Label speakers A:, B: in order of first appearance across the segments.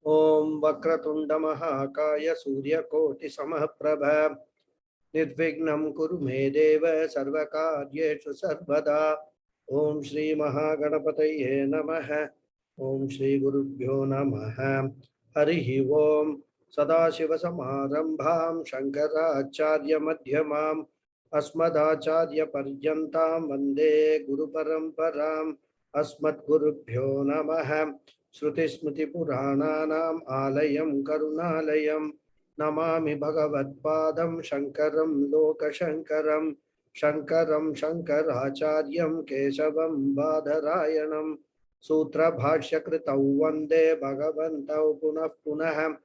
A: Om Vakratunda Mahakaya Surya Koti Samahprabha Nirvignam Kuru Me Deva Sarvakaryeshu Sarvada. Om Shri Mahaganapataye Namaha. Om Shri Gurubhyo Namaha. Harihi Om Sadashiva Samarambham Shankaracharya Madhyamam Asmadacharya Paryantam Vande Guru Paramparam Asmat Gurubhyo Namaha. Shruti Smriti Purananam Alayam Karunalayam Namami Bhagavad-padam Shankaram Lokashankaram Shankaram Shankaracharyam Keshavam Badharayanam Sutra Bhashyakritau Vande Bhagavantau Punah Punah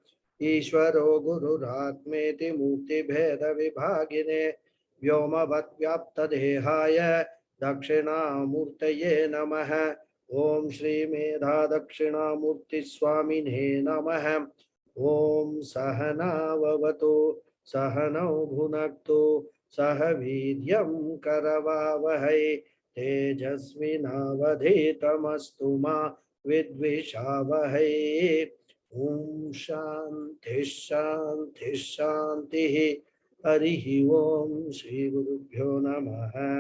A: Ishvaro Gururatmeti Mukti Bheda Vibhagine Vyomavad Vyapta Dehaya Dakshinamurtaye Namaha Om Shri Medha Dakshinamurti Swamine Namaha Om Sahana Vavatu Sahanau Bhunaktu Sahavidyam Karavavahai Tejasvinavadhitamastu ma Vidvishavahai Om Shanti Shanti Shanti Harihi Om Shri Gurubhyo Namaha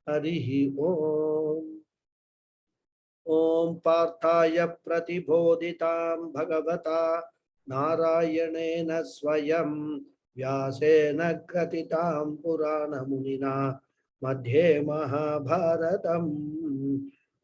A: Harihi Om Om Parthaya Pratibodhitam Bhagavata Narayanena Swayam Vyasena Kratitam Purana Munina Madhye Mahabharatam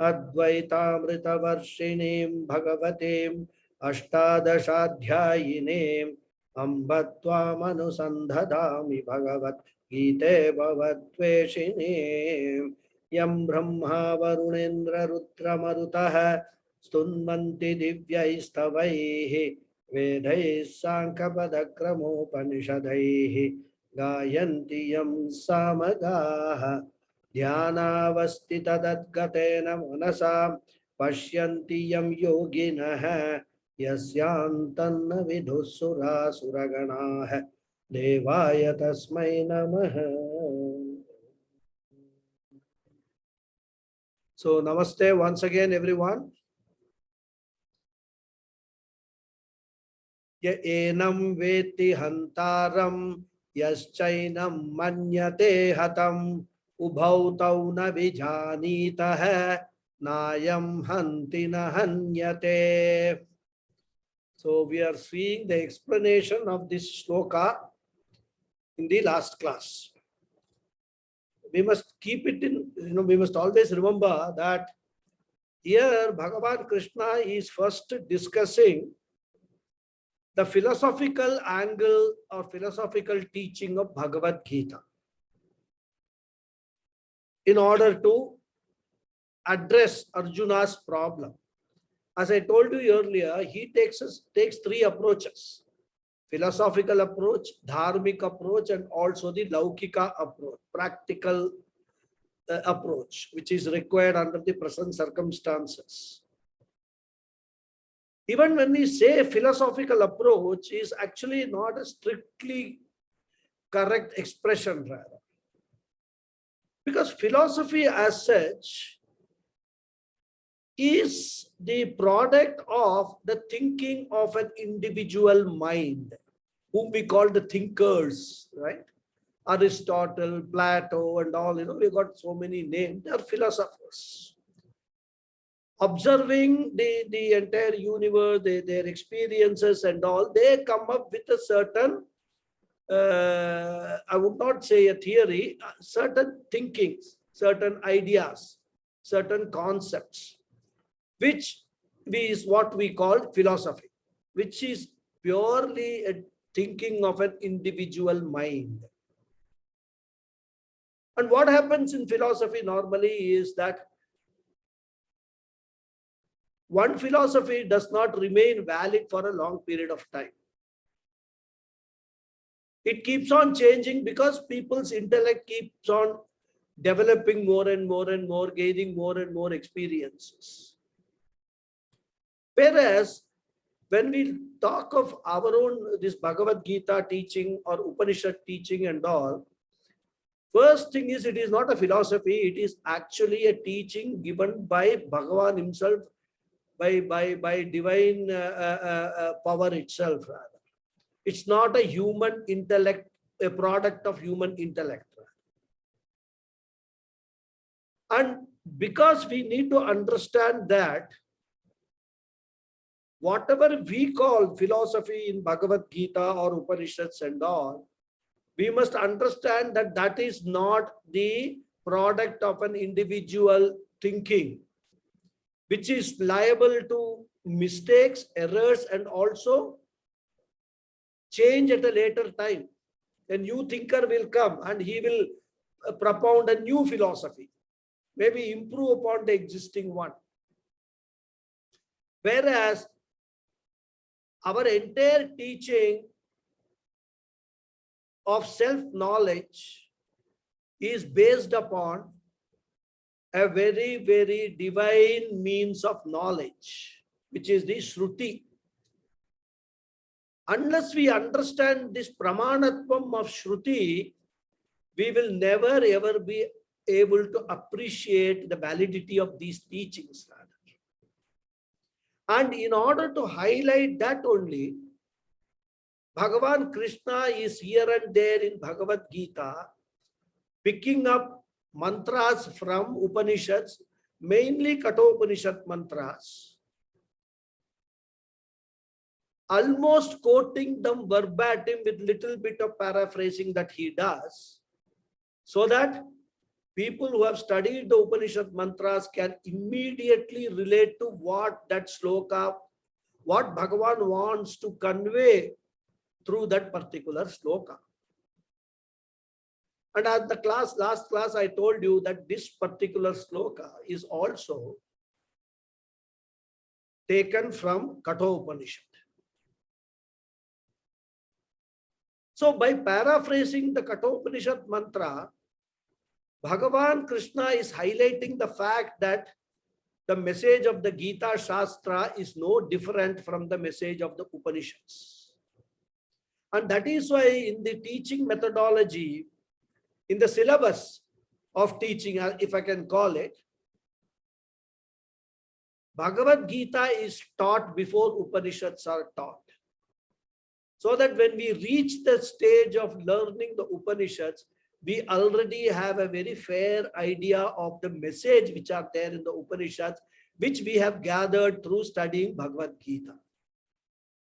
A: Advaitamrita Varshinim Bhagavatim Ashtadashadhyayinim Ambatvam Anusandhadami Bhagavat Gite Bhavatveshinim Yam Brahma Varunendra Rutra Marutaha Stunmanti Divyaistavaihi Vedai Sankapada Panishadaihi Gayanti Yam Samagaha Dhyanavastita Dadgatena Manasa Pashyanti Yam Yoginaha Yasyantanna Vidhusura Suraganaha Devaya Tasmai Namaha. So, namaste once again, everyone. Ya enam veti hantaram yaschainam manyate hatam ubhautau na vijanitaha nayam hantina hanyate. So, we are seeing the explanation of this shloka in the last class. We must keep it in, we must always remember that here Bhagavad Krishna is first discussing the philosophical angle or philosophical teaching of Bhagavad Gita in order to address Arjuna's problem. As I told you earlier, he takes three approaches: philosophical approach, dharmic approach, and also the laukika approach, practical approach, which is required under the present circumstances. Even when we say philosophical approach, is actually not a strictly correct expression, rather. Because philosophy as such is the product of the thinking of an individual mind, whom we call the thinkers, right? Aristotle, Plato, and all, we got so many names. They are philosophers. Observing the entire universe, their experiences and all, they come up with a certain, I would not say a theory, certain thinkings, certain ideas, certain concepts, which is what we call philosophy, which is purely a thinking of an individual mind. And what happens in philosophy normally is that one philosophy does not remain valid for a long period of time. It keeps on changing because people's intellect keeps on developing more and more and more, gaining more and more experiences. Whereas when we talk of our own, this Bhagavad Gita teaching or Upanishad teaching and all, first thing is, it is not a philosophy, it is actually a teaching given by Bhagavan himself by divine power itself. Rather, it's not a human intellect, a product of human intellect. And because we need to understand that whatever we call philosophy in Bhagavad Gita or Upanishads and all, we must understand that that is not the product of an individual thinking, which is liable to mistakes, errors, and also change at a later time. A new thinker will come and he will propound a new philosophy, maybe improve upon the existing one. Whereas our entire teaching of self-knowledge is based upon a very, very divine means of knowledge, which is the Shruti. Unless we understand this pramanatvam of Shruti, we will never ever be able to appreciate the validity of these teachings. And in order to highlight that only, Bhagavan Krishna is here and there in Bhagavad Gita, picking up mantras from Upanishads, mainly Kathopanishad mantras, almost quoting them verbatim with little bit of paraphrasing that he does, so that people who have studied the Upanishad mantras can immediately relate to what that sloka, what Bhagavan wants to convey through that particular sloka. And at the last class, I told you that this particular sloka is also taken from Kathopanishad. So by paraphrasing the Kathopanishad mantra, Bhagavan Krishna is highlighting the fact that the message of the Gita Shastra is no different from the message of the Upanishads. And that is why in the teaching methodology, in the syllabus of teaching, if I can call it, Bhagavad Gita is taught before Upanishads are taught. So that when we reach the stage of learning the Upanishads, we already have a very fair idea of the message which are there in the Upanishads, which we have gathered through studying Bhagavad Gita.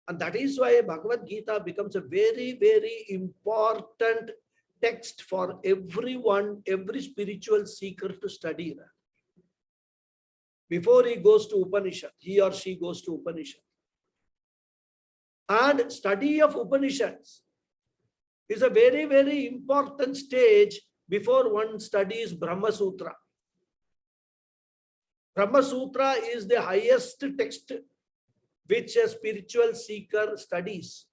A: And that is why Bhagavad Gita becomes a very, very important text for everyone, every spiritual seeker to study. Before he goes to Upanishad, he or she goes to Upanishad. And study of Upanishads is a very, very important stage before one studies Brahma Sutra. Brahma Sutra is the highest text which a spiritual seeker studies,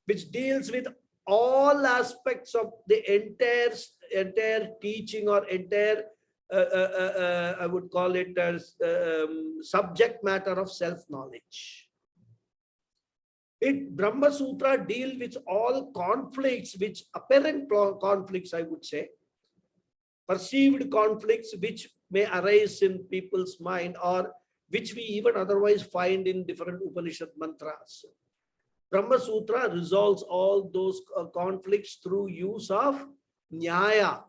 A: which deals with all aspects of the entire teaching or entire, I would call it as subject matter of self-knowledge. Brahma Sutra deals with all conflicts, which apparent conflicts, I would say, perceived conflicts which may arise in people's mind or which we even otherwise find in different Upanishad mantras. Brahma Sutra resolves all those conflicts through use of Nyaya.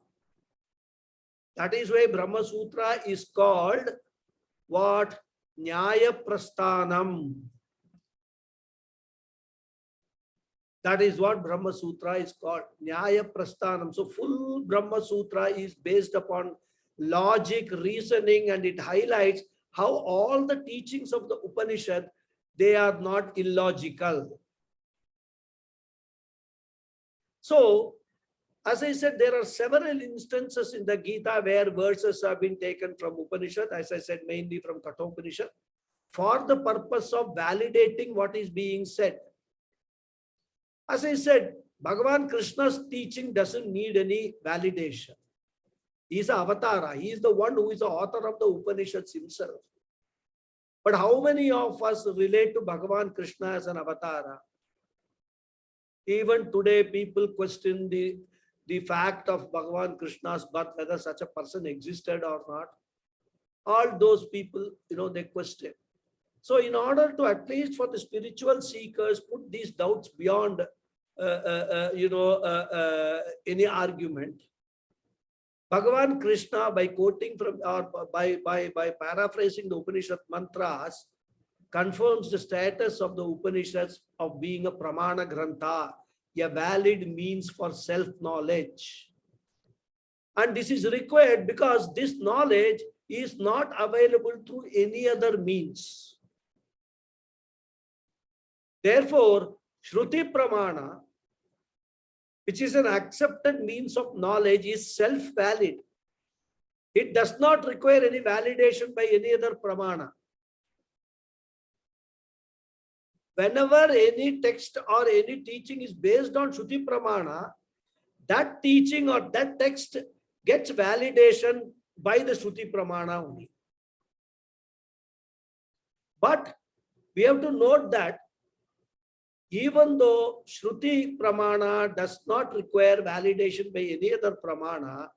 A: That is why Brahma Sutra is called what? Nyaya Prasthanam. That is what Brahma Sutra is called, Nyaya Prasthanam. So full Brahma Sutra is based upon logic, reasoning, and it highlights how all the teachings of the Upanishad, they are not illogical. So, as I said, there are several instances in the Gita where verses have been taken from Upanishad, as I said, mainly from Kathopanishad, for the purpose of validating what is being said. As I said, Bhagavan Krishna's teaching doesn't need any validation. He is an avatara. He is the one who is the author of the Upanishads himself. But how many of us relate to Bhagavan Krishna as an avatara? Even today, people question the fact of Bhagavan Krishna's birth, whether such a person existed or not. all those people, they question. So in order to, at least for the spiritual seekers, put these doubts beyond, any argument, Bhagavan Krishna, by quoting from, or by paraphrasing the Upanishad mantras, confirms the status of the Upanishads of being a pramana grantha, a valid means for self-knowledge. And this is required because this knowledge is not available through any other means. Therefore, Shruti Pramana, which is an accepted means of knowledge, is self-valid. It does not require any validation by any other Pramana. Whenever any text or any teaching is based on Shruti Pramana, that teaching or that text gets validation by the Shruti Pramana only. But we have to note that even though Shruti Pramana does not require validation by any other Pramana,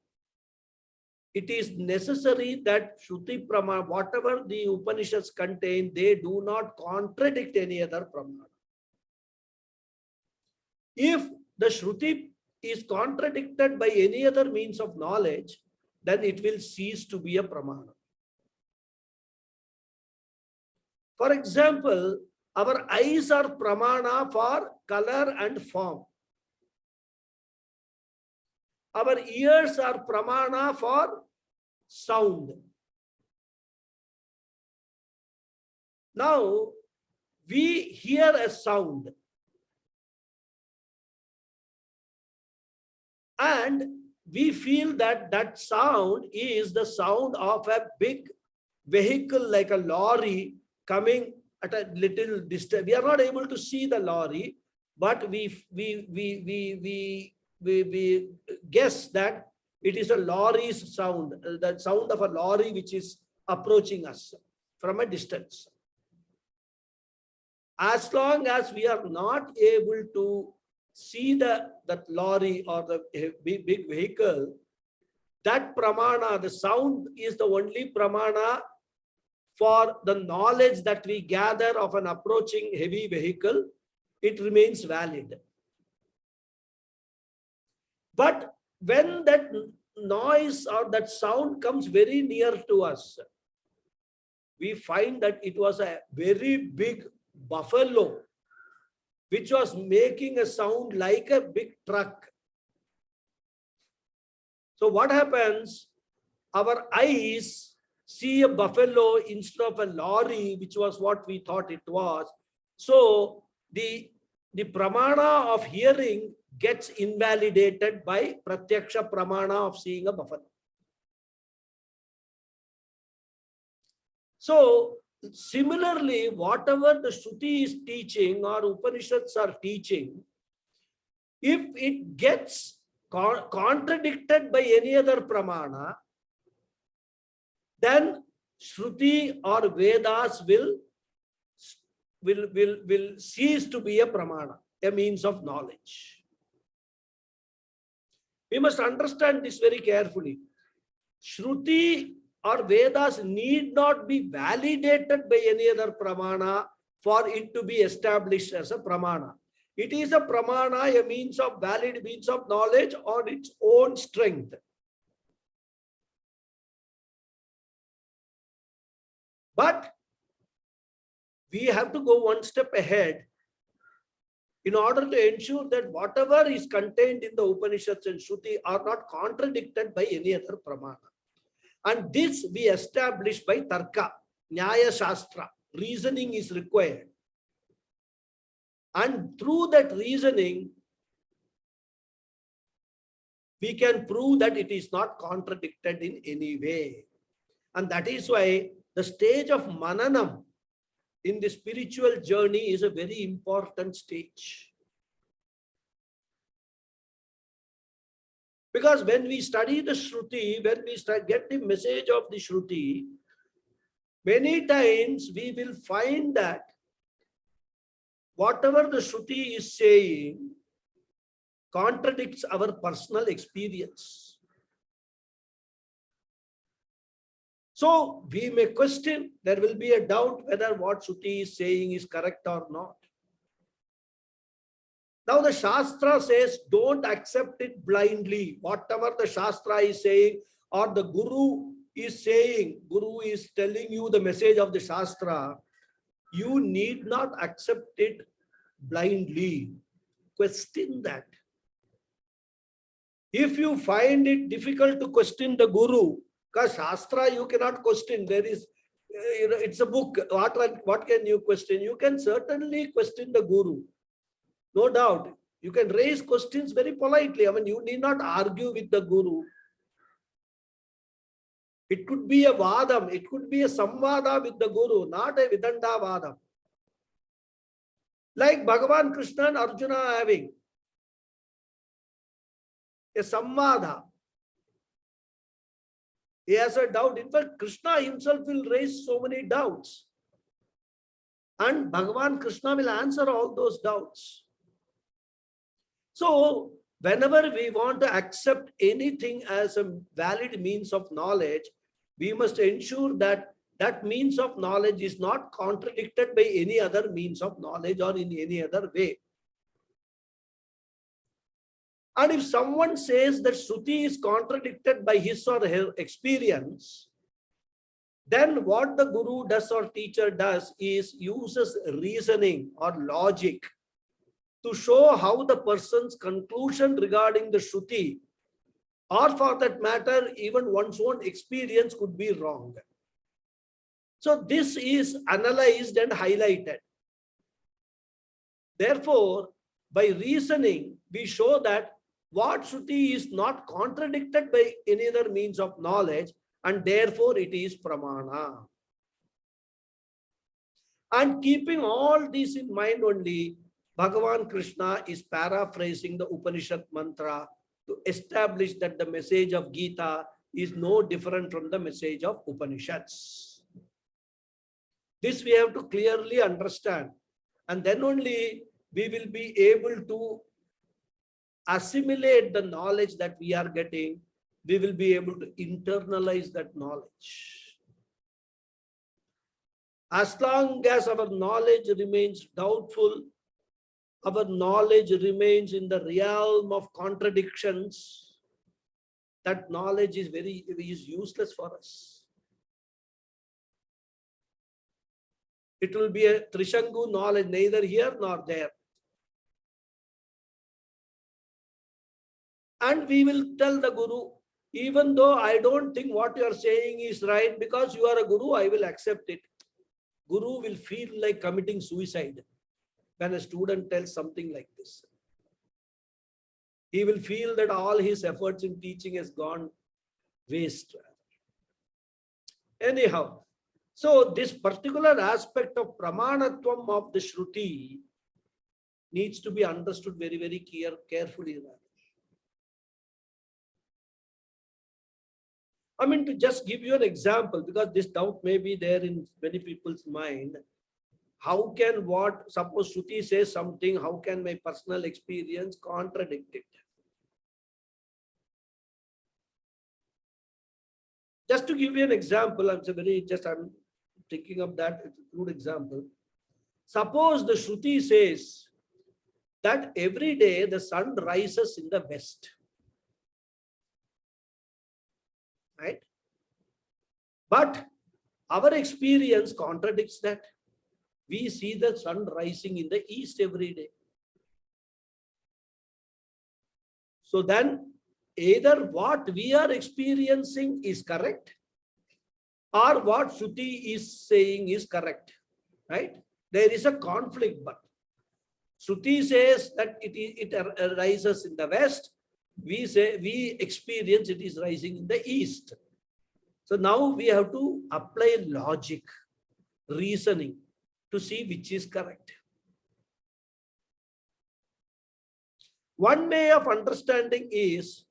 A: it is necessary that Shruti Pramana, whatever the Upanishads contain, they do not contradict any other Pramana. If the Shruti is contradicted by any other means of knowledge, then it will cease to be a Pramana. For example, our eyes are Pramana for color and form. Our ears are Pramana for sound. Now, we hear a sound and we feel that that sound is the sound of a big vehicle like a lorry coming at a little distance. We are not able to see the lorry, but we guess that it is a lorry's sound, the sound of a lorry which is approaching us from a distance. As long as we are not able to see that lorry or the big vehicle, that Pramana, the sound, is the only Pramana for the knowledge that we gather of an approaching heavy vehicle. It remains valid. But when that noise or that sound comes very near to us, we find that it was a very big buffalo which was making a sound like a big truck. So what happens? Our eyes see a buffalo instead of a lorry, which was what we thought it was. So the Pramana of hearing gets invalidated by Pratyaksha Pramana of seeing a buffalo. So similarly, whatever the Shruti is teaching or Upanishads are teaching, if it gets contradicted by any other Pramana, then Shruti or Vedas will cease to be a Pramana, a means of knowledge. We must understand this very carefully. Shruti or Vedas need not be validated by any other Pramana for it to be established as a Pramana. It is a Pramana, a means of valid means of knowledge on its own strength. But we have to go one step ahead in order to ensure that whatever is contained in the Upanishads and Shruti are not contradicted by any other Pramana. And this we establish by Tarka, Nyaya Shastra. Reasoning is required. And through that reasoning, we can prove that it is not contradicted in any way. And that is why the stage of Mananam in the spiritual journey is a very important stage. Because when we study the Shruti, when we get the message of the Shruti, many times we will find that whatever the Shruti is saying contradicts our personal experience. So we may question, there will be a doubt whether what Shruti is saying is correct or not. Now the Shastra says, don't accept it blindly. Whatever the Shastra is saying or the Guru is saying, Guru is telling you the message of the Shastra, you need not accept it blindly. Question that. If you find it difficult to question the Guru, because Shastra you cannot question, there is, it's a book. What can you question? You can certainly question the Guru. No doubt. You can raise questions very politely. I mean, you need not argue with the Guru. It could be a vadam, it could be a samvada with the Guru, not a vidanda vadam. Like Bhagavan Krishna and Arjuna having a samvada. He has a doubt. In fact, Krishna himself will raise so many doubts. And Bhagavan Krishna will answer all those doubts. So, whenever we want to accept anything as a valid means of knowledge, we must ensure that that means of knowledge is not contradicted by any other means of knowledge or in any other way. And if someone says that Shruti is contradicted by his or her experience, then what the Guru does or teacher does is uses reasoning or logic to show how the person's conclusion regarding the Shruti, or for that matter, even one's own experience, could be wrong. So this is analyzed and highlighted. Therefore, by reasoning, we show that what Shruti is not contradicted by any other means of knowledge, and therefore it is pramana. And keeping all this in mind only, Bhagavan Krishna is paraphrasing the Upanishad mantra to establish that the message of Gita is no different from the message of Upanishads. This we have to clearly understand, and then only we will be able to assimilate the knowledge that we are getting. We will be able to internalize that knowledge. As long as our knowledge remains doubtful, our knowledge remains in the realm of contradictions, that knowledge is useless for us. It will be a Trishangu knowledge, neither here nor there. And we will tell the Guru, even though I don't think what you are saying is right, because you are a Guru, I will accept it. Guru will feel like committing suicide when a student tells something like this. He will feel that all his efforts in teaching has gone waste. Anyhow, so this particular aspect of pramanatvam of the Shruti needs to be understood very, very carefully. I mean, to just give you an example, because this doubt may be there in many people's mind. How can suppose Shruti says something, how can my personal experience contradict it? Just to give you an example, I'm thinking of that, it's a good example. Suppose the Shruti says that every day the sun rises in the west. Right? But our experience contradicts that. We see the sun rising in the east every day. So then, either what we are experiencing is correct, or what Shruti is saying is correct. Right? There is a conflict, but Shruti says that it rises in the west. We say we experience it is rising in the east. So now we have to apply logic, reasoning, to see which is correct. One way of understanding is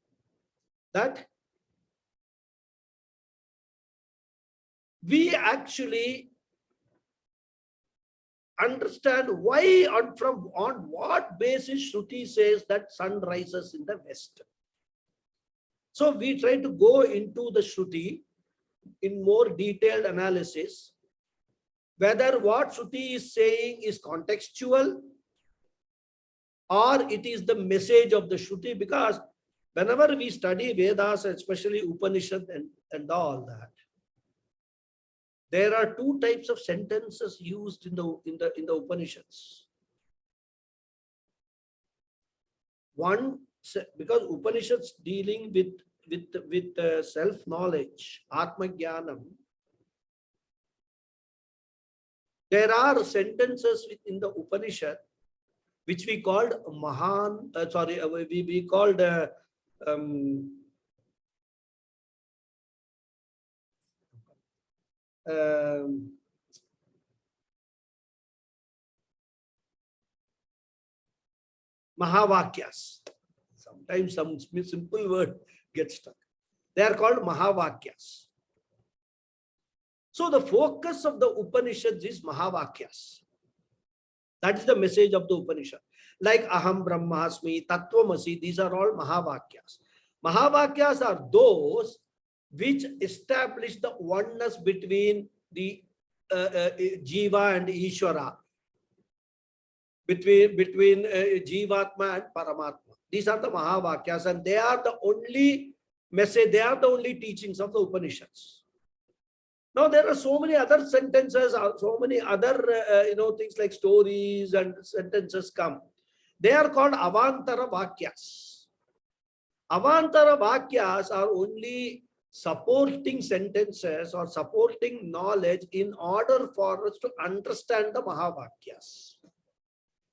A: that we actually understand why on what basis Shruti says that sun rises in the west. So we try to go into the Shruti in more detailed analysis whether what Shruti is saying is contextual or it is the message of the Shruti, because whenever we study Vedas, especially Upanishad and all that, there are two types of sentences used in the Upanishads. One, because Upanishads dealing with self-knowledge, Atma Jnanam, there are sentences in the Upanishad which we called Mahan, we called Mahavakyas. Sometimes some simple word gets stuck. They are called Mahavakyas. So the focus of the Upanishads is Mahavakyas. That is the message of the Upanishad. Like Aham Brahmasmi, Tattvamasi, these are all Mahavakyas. Mahavakyas are those which establish the oneness between the Jiva and Ishvara, between Jivatma and Paramatma. These are the Mahavakyas, and they are the only message, they are the only teachings of the Upanishads. Now there are so many other sentences, so many other things like stories and sentences come. They are called Avantara Vakyas. Avantara Vakyas are only supporting sentences or supporting knowledge in order for us to understand the Mahavakyas.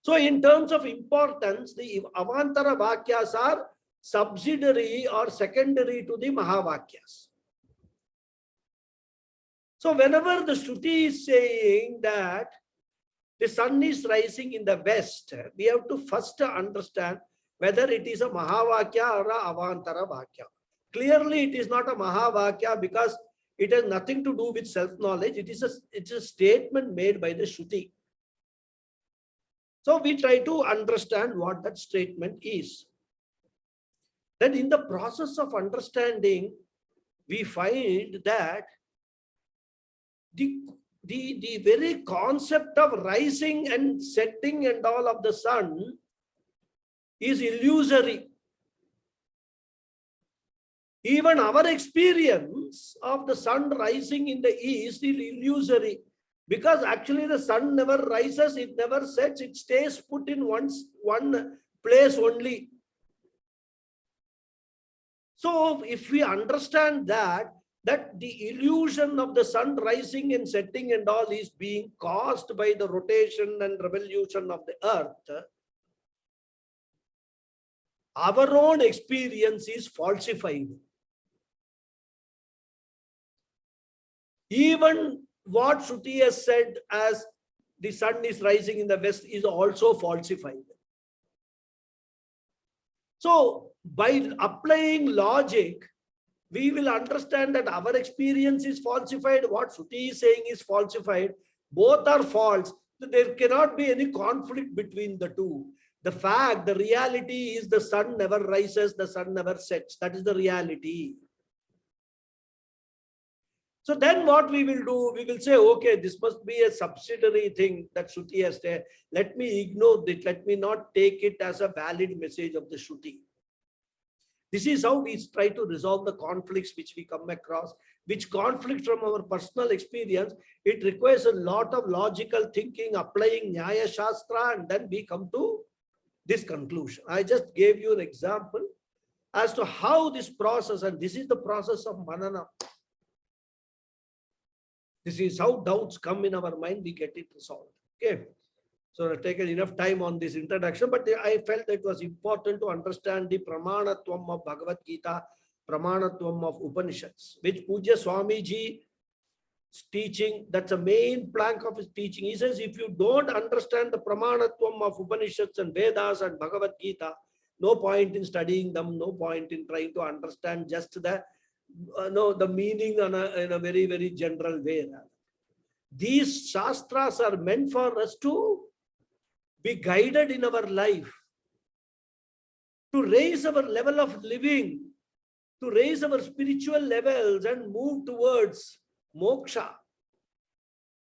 A: So in terms of importance, the Avantara Vakyas are subsidiary or secondary to the Mahavakyas. So whenever the Shruti is saying that the sun is rising in the west, we have to first understand whether it is a Mahavakya or a Avantara Vakya. Clearly, it is not a Mahavakya because it has nothing to do with self-knowledge. It's a statement made by the Shruti. So we try to understand what that statement is. Then in the process of understanding, we find that the very concept of rising and setting and all of the sun is illusory. Even our experience of the sun rising in the east is illusory, because actually the sun never rises, it never sets, it stays put in one place only. So if we understand that the illusion of the sun rising and setting and all is being caused by the rotation and revolution of the earth, our own experience is falsified. Even what Shruti has said as the sun is rising in the west is also falsified. So by applying logic, we will understand that our experience is falsified, what Shruti is saying is falsified. Both are false. There cannot be any conflict between the two. The reality is the sun never rises, the sun never sets. That is the reality. So then what we will do, we will say, okay, this must be a subsidiary thing that Shruti has said. Let me ignore it. Let me not take it as a valid message of the Shruti. This is how we try to resolve the conflicts which we come across, which conflict from our personal experience. It requires a lot of logical thinking, applying Nyaya Shastra, and then we come to this conclusion. I just gave you an example as to how this process, and this is the process of Manana. This is how doubts come in our mind, we get it resolved. Okay. So I've taken enough time on this introduction, but I felt that it was important to understand the Pramanatvam of Bhagavad Gita, Pramanatvam of Upanishads, which Pujya Swamiji teaching, that's a main plank of his teaching. He says, if you don't understand the Pramanatvam of Upanishads and Vedas and Bhagavad Gita, no point in studying them, no point in trying to understand just the meaning in a very, very general way. These Shastras are meant for us to be guided in our life, to raise our level of living, to raise our spiritual levels and move towards moksha.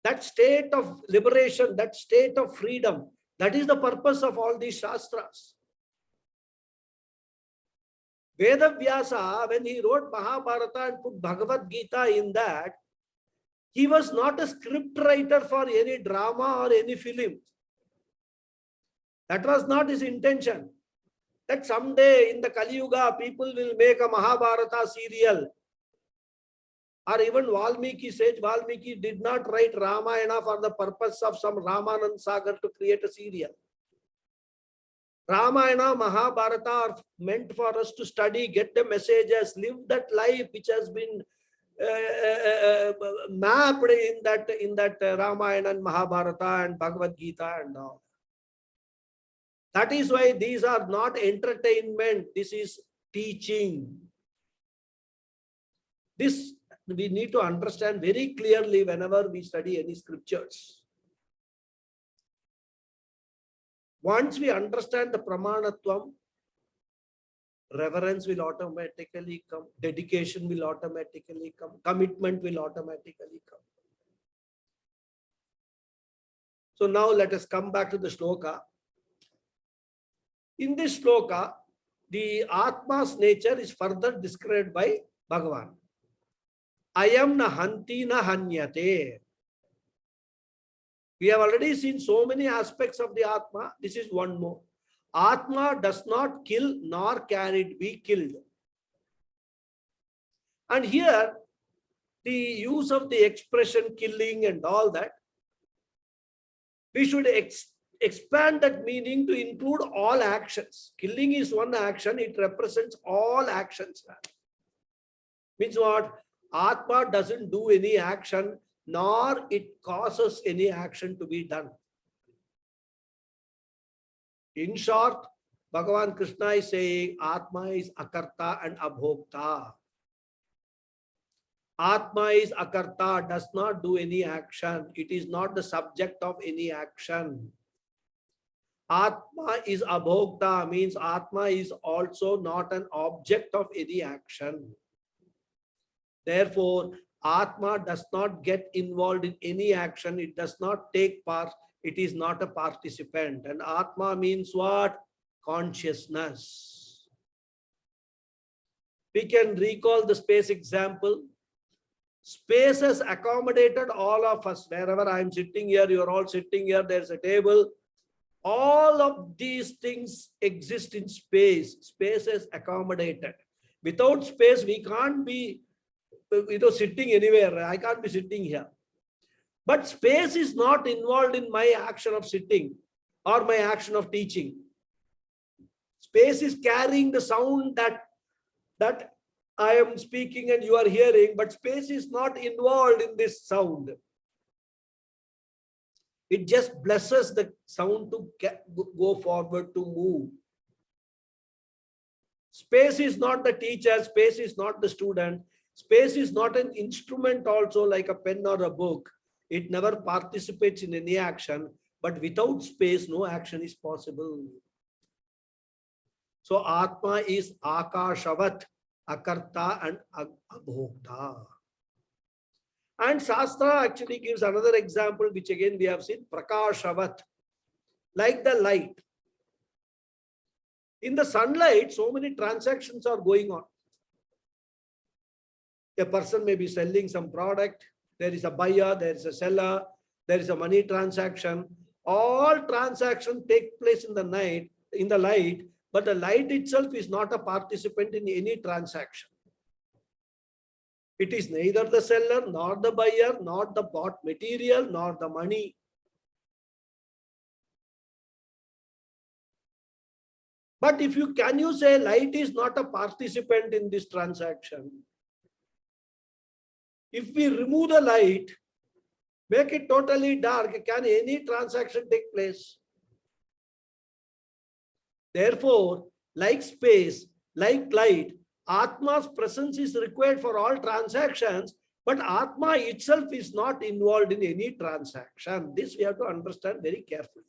A: That state of liberation, that state of freedom, that is the purpose of all these shastras. Vedavyasa, when he wrote Mahabharata and put Bhagavad Gita in that, he was not a script writer for any drama or any film. That was not his intention. That someday in the Kali Yuga, people will make a Mahabharata serial. Or even Valmiki, sage Valmiki did not write Ramayana for the purpose of some Ramanand Sagar to create a serial. Ramayana, Mahabharata are meant for us to study, get the messages, live that life which has been mapped in that Ramayana and Mahabharata and Bhagavad Gita and all. That is why these are not entertainment. This is teaching. This we need to understand very clearly whenever we study any scriptures. Once we understand the pramanatvam, reverence will automatically come, dedication will automatically come, commitment will automatically come. So now let us come back to the shloka. In this shloka, the Atma's nature is further described by Bhagavan. Ayam na hanti na hanyate. We have already seen so many aspects of the Atma. This is one more. Atma does not kill, nor can it be killed. And here, the use of the expression killing and all that, we should expand that meaning to include all actions. Killing is one action, it represents all actions. Means what? Atma doesn't do any action, nor it causes any action to be done. In short, Bhagavan Krishna is saying Atma is akarta and abhokta. Atma is akarta, does not do any action. It is not the subject of any action. Atma is abhokta, means Atma is also not an object of any action. Therefore, Atma does not get involved in any action. It does not take part. It is not a participant. And Atma means what? Consciousness. We can recall the space example. Space has accommodated all of us. Wherever I am sitting here, you are all sitting here, there is a table. All of these things exist in space. Space is accommodated. Without space, we can't be sitting anywhere. I can't be sitting here. But space is not involved in my action of sitting or my action of teaching. Space is carrying the sound that I am speaking and you are hearing, but space is not involved in this sound. It just blesses the sound to go forward, to move. Space is not the teacher, space is not the student, space is not an instrument also like a pen or a book. It never participates in any action, but without space, no action is possible. So Atma is Akashavat, Akarta and Abhokta. And Shastra actually gives another example, which again we have seen, Prakashavat, like the light. In the sunlight, so many transactions are going on. A person may be selling some product, there is a buyer, there is a seller, there is a money transaction. All transactions take place in the night, in the light, but the light itself is not a participant in any transaction. It is neither the seller, nor the buyer, nor the bought material, nor the money. But if you can you say light is not a participant in this transaction? If we remove the light, make it totally dark, can any transaction take place? Therefore, like space, like light, Atma's presence is required for all transactions, but Atma itself is not involved in any transaction. This we have to understand very carefully.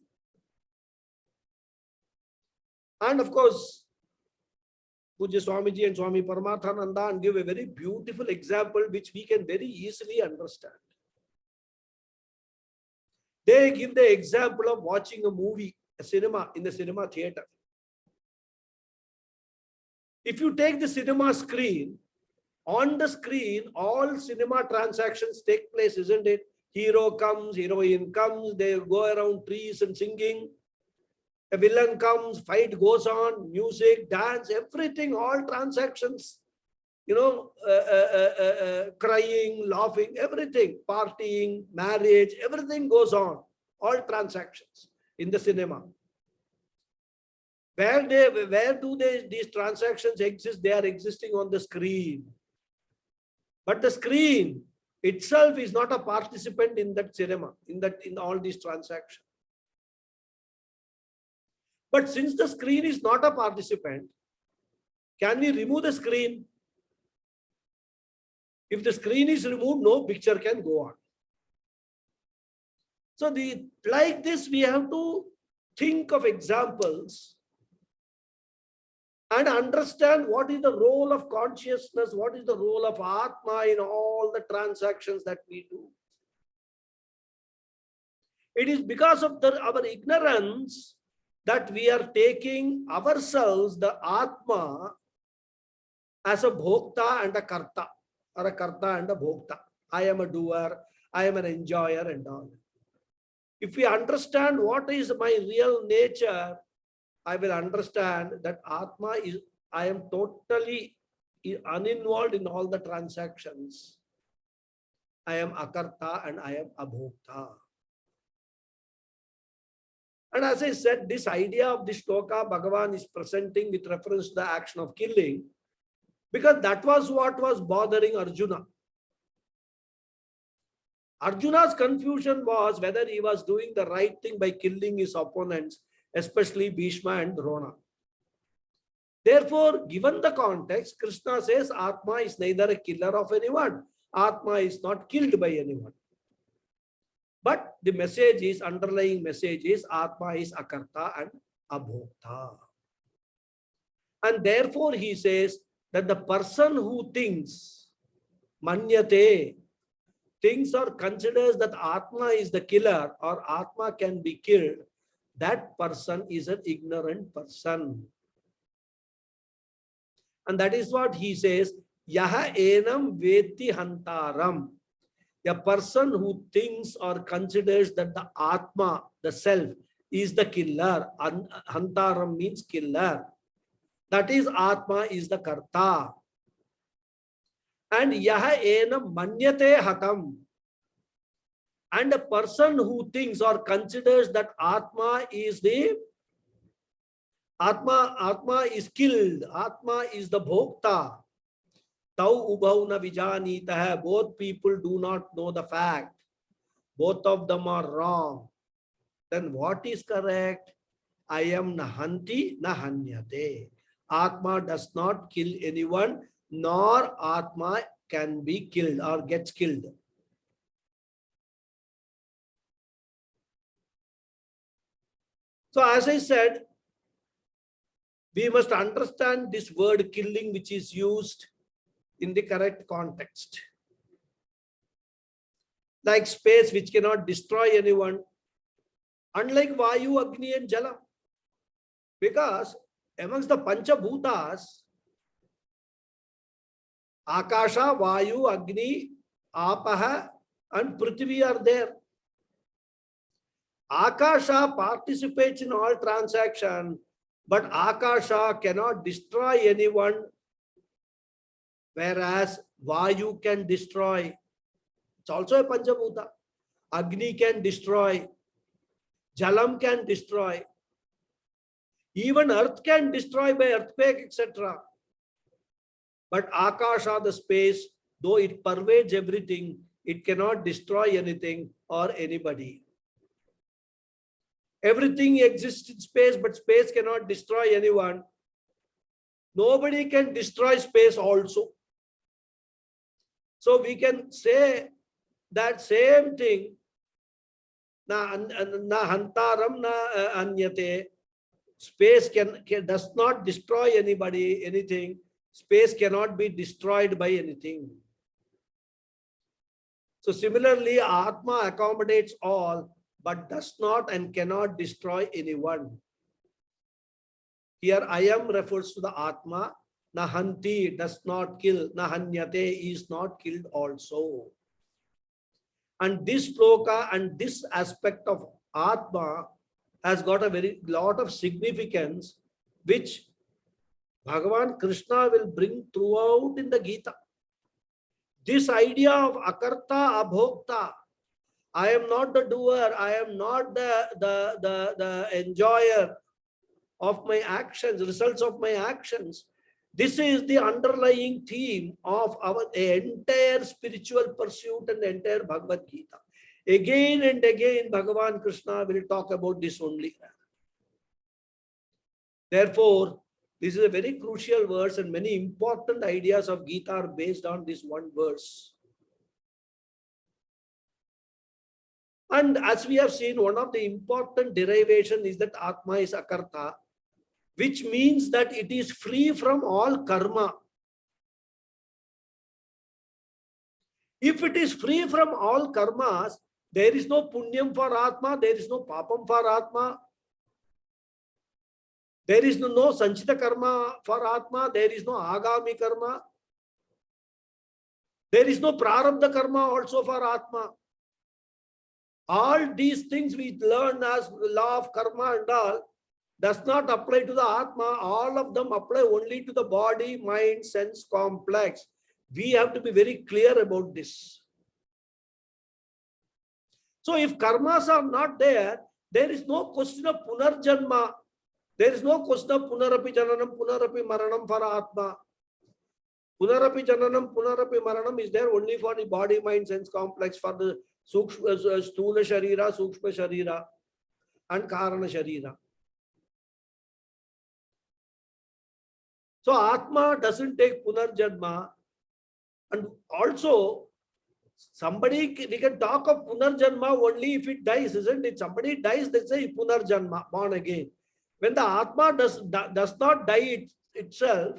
A: And of course, Puja Swamiji and Swami Paramathananda and give a very beautiful example which we can very easily understand. They give the example of watching a movie, a cinema, in the cinema theater. If you take the cinema screen, on the screen, all cinema transactions take place, isn't it? Hero comes, heroine comes, they go around trees and singing. A villain comes, fight goes on, music, dance, everything, all transactions, crying, laughing, everything, partying, marriage, everything goes on, all transactions in the cinema. Where do these transactions exist? They are existing on the screen. But the screen itself is not a participant in that cinema, in all these transactions. But since the screen is not a participant, can we remove the screen? If the screen is removed, no picture can go on. So like this, we have to think of examples and understand what is the role of consciousness, what is the role of Atma in all the transactions that we do. It is because of our ignorance that we are taking ourselves, the Atma, as a Bhokta and a Karta, or a Karta and a Bhokta. I am a doer, I am an enjoyer and all. If we understand what is my real nature, I will understand that Atma is, I am totally uninvolved in all the transactions. I am Akarta and I am Abhokta. And as I said, this idea of this shloka, Bhagavan is presenting with reference to the action of killing, because that was what was bothering Arjuna. Arjuna's confusion was whether he was doing the right thing by killing his opponents, especially Bhishma and Drona. Therefore, given the context, Krishna says Atma is neither a killer of anyone. Atma is not killed by anyone. But the message is, underlying message is, Atma is Akarta and Abhokta. And therefore he says that the person who thinks, Manyate, thinks or considers that Atma is the killer or Atma can be killed, that person is an ignorant person. And that is what he says, Yaha enam veti hantaram. A person who thinks or considers that the Atma, the self, is the killer. Hantaram means killer. That is, Atma is the Karta. And Yaha enam manyate hatam. And a person who thinks or considers that Atma is the Atma is killed, Atma is the Bhokta. Tau ubhau na vijanitah. Both people do not know the fact. Both of them are wrong. Then what is correct? I am nahanti nahanyate. Atma does not kill anyone, nor Atma can be killed or gets killed. So as I said, we must understand this word killing which is used in the correct context. Like space which cannot destroy anyone, unlike Vayu, Agni and Jala. Because amongst the Pancha Bhutas, Akasha, Vayu, Agni, Apaha and Prithvi are there. Akasha participates in all transactions, but Akasha cannot destroy anyone, whereas Vayu can destroy. It's also a Panchabhuta. Agni can destroy. Jalam can destroy. Even earth can destroy by earthquake, etc. But Akasha, the space, though it pervades everything, it cannot destroy anything or anybody. Everything exists in space, but space cannot destroy anyone. Nobody can destroy space also. So we can say that same thing, na hantaram na anyate. Space does not destroy anybody, anything. Space cannot be destroyed by anything. So similarly, Atma accommodates all, but does not and cannot destroy anyone. Here, Ayam refers to the Atma. Nahanti does not kill. Nahanyate is not killed also. And this sloka and this aspect of Atma has got a very lot of significance, which Bhagavan Krishna will bring throughout in the Gita. This idea of akarta abhokta, I am not the doer, I am not the enjoyer of my actions, results of my actions. This is the underlying theme of our entire spiritual pursuit and entire Bhagavad Gita. Again and again, Bhagavan Krishna will talk about this only. Therefore, this is a very crucial verse, and many important ideas of Gita are based on this one verse. And as we have seen, one of the important derivation is that Atma is akarta, which means that it is free from all karma. If it is free from all karmas, there is no punyam for Atma, there is no papam for Atma. There is no sanchita karma for Atma, there is no agami karma. There is no prarabdha karma also for Atma. All these things we learn as law of karma and all does not apply to the Atma. All of them apply only to the body, mind, sense complex. We have to be very clear about this. So if karmas are not there, there is no question of punarjanma. There is no question of punarapi jananam, punarapi maranam for Atma. Punarapi jananam, punarapi maranam is there only for the body, mind, sense complex, for the stula sharira, sukshma sharira, and karana sharira. So Atma doesn't take punarjanma. And also, we can talk of punarjanma only if it dies, isn't it? Somebody dies, they say punarjanma, born again. When the Atma does not die itself,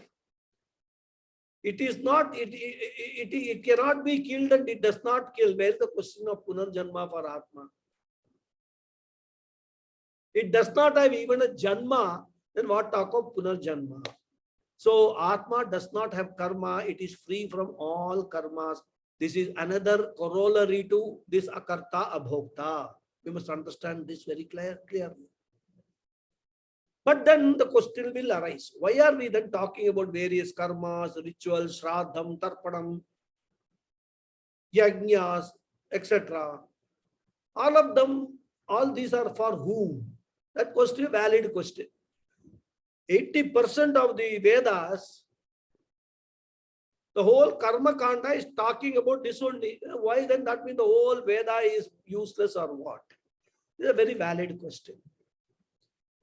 A: it is not, it cannot be killed and it does not kill. Where is the question of punarjanma for Atma? It does not have even a janma, then what talk of punarjanma? So Atma does not have karma, it is free from all karmas. This is another corollary to this akarta abhokta. We must understand this very clearly. But then the question will arise. Why are we then talking about various karmas, rituals, shraddham, tarpanam, yajnas, etc.? All of them, all these are for whom? That question is a valid question. 80% of the Vedas, the whole karma kanda is talking about this only. Why then that means the whole Veda is useless or what? This is a very valid question.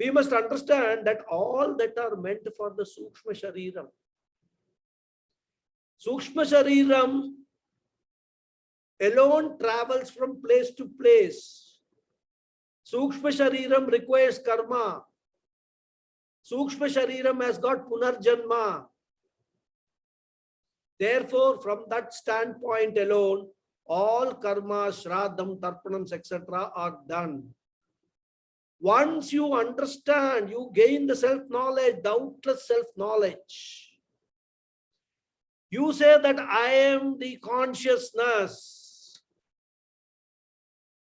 A: We must understand that all that are meant for the Sukshma Shariram. Sukshma Shariram alone travels from place to place. Sukshma Shariram requires karma. Sukshma Shariram has got punarjanma. Therefore, from that standpoint alone, all karmas, shraddham, tarpanams, etc. are done. Once you understand, you gain the self-knowledge, doubtless self-knowledge. You say that I am the consciousness.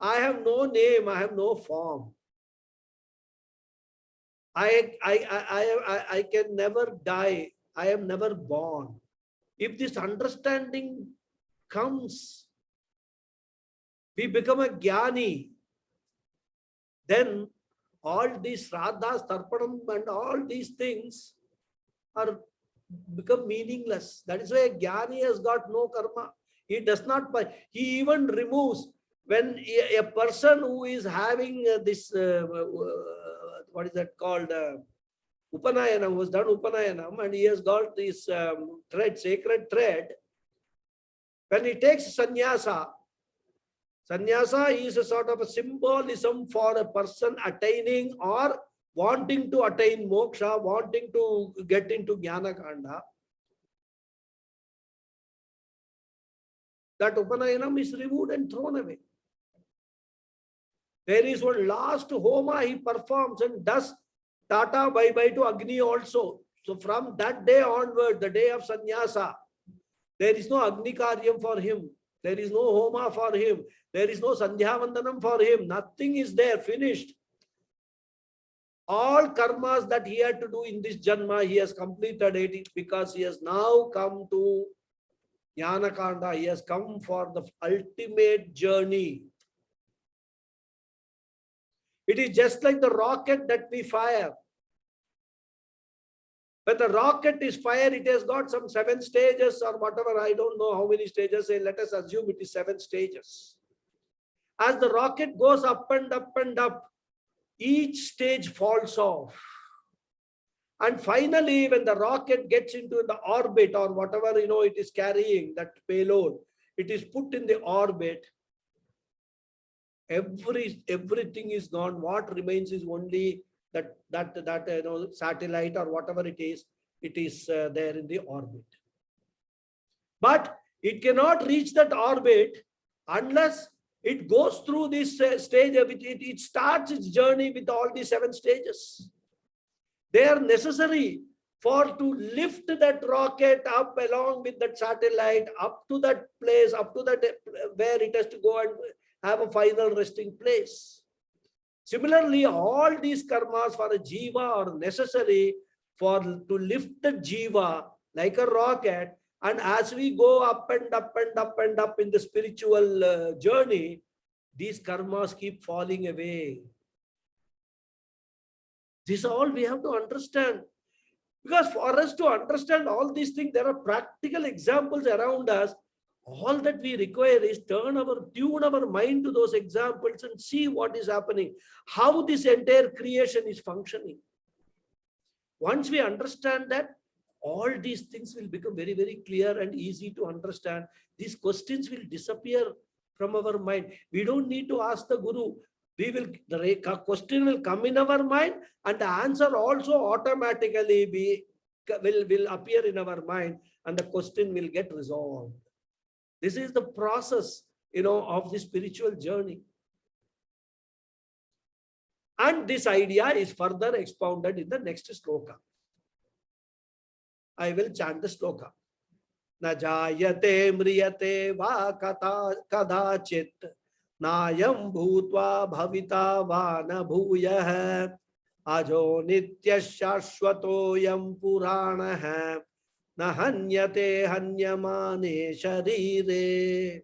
A: I have no name, I have no form. I can never die. I am never born. If this understanding comes, we become a jnani. Then all these shraddhas, tarpanam, and all these things are become meaningless. That is why a jnani has got no karma. He does not buy. He even removes when a person who is having this what is that called Upanayana, was done Upanayanam, and he has got this thread, sacred thread. When he takes sannyasa, sannyasa is a sort of a symbolism for a person attaining or wanting to attain moksha, wanting to get into Jnana Kanda, that Upanayanam is removed and thrown away. There is one last homa he performs and does Tata bye-bye to Agni also. So from that day onward, the day of sannyasa, there is no Agni Karyam for him. There is no homa for him. There is no Sandhya Vandanam for him. Nothing is there, finished. All karmas that he had to do in this Janma, he has completed it because he has now come to Jnana Kanda. He has come for the ultimate journey. It is just like the rocket that we fire. When the rocket is fired, it has got some 7 stages or whatever. I don't know how many stages. Let us assume it is 7 stages. As the rocket goes up and up and up, each stage falls off. And finally, when the rocket gets into the orbit or whatever, it is carrying, that payload, it is put in the orbit. Everything is gone. What remains is only that satellite or whatever it is there in the orbit. But it cannot reach that orbit unless it goes through this stage. It starts its journey with all these 7 stages. They are necessary to lift that rocket up along with that satellite up to that place, up to that where it has to go and have a final resting place. Similarly, all these karmas for a jiva are necessary to lift the jiva like a rocket. And as we go up and up and up and up in the spiritual journey, these karmas keep falling away. This is all we have to understand. Because for us to understand all these things, there are practical examples around us. All that we require is tune our mind to those examples and see what is happening, how this entire creation is functioning. Once we understand that, all these things will become very, very clear and easy to understand. These questions will disappear from our mind. We don't need to ask the Guru. The question will come in our mind and the answer also automatically will appear in our mind and the question will get resolved. This is the process, of the spiritual journey. And this idea is further expounded in the next sloka. I will chant the sloka. Na jayate mriyate va kadachit nayam bhutva bhavita va na bhuyah ajo nitya shashvato yam purana na hanyate hanyamane sharire.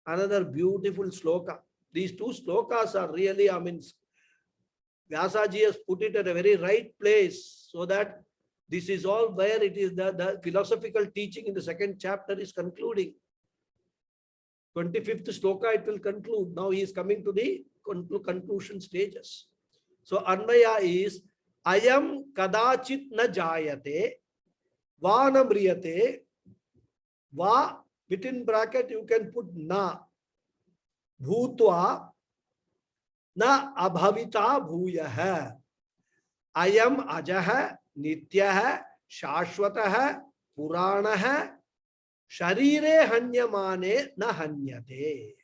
A: Another beautiful sloka. These 2 slokas are really, Vyasaji has put it at a very right place so that this is all where it is the philosophical teaching in the 2nd chapter is concluding. 25th sloka it will conclude. Now he is coming to the conclusion stages. So Anvaya is Ayam kadachit na jayate va na mriyate va, within bracket you can put na bhutva na abhavita bhuyah ayam ajah nityah shashvatah puranah sharire hanyamane na hanyate.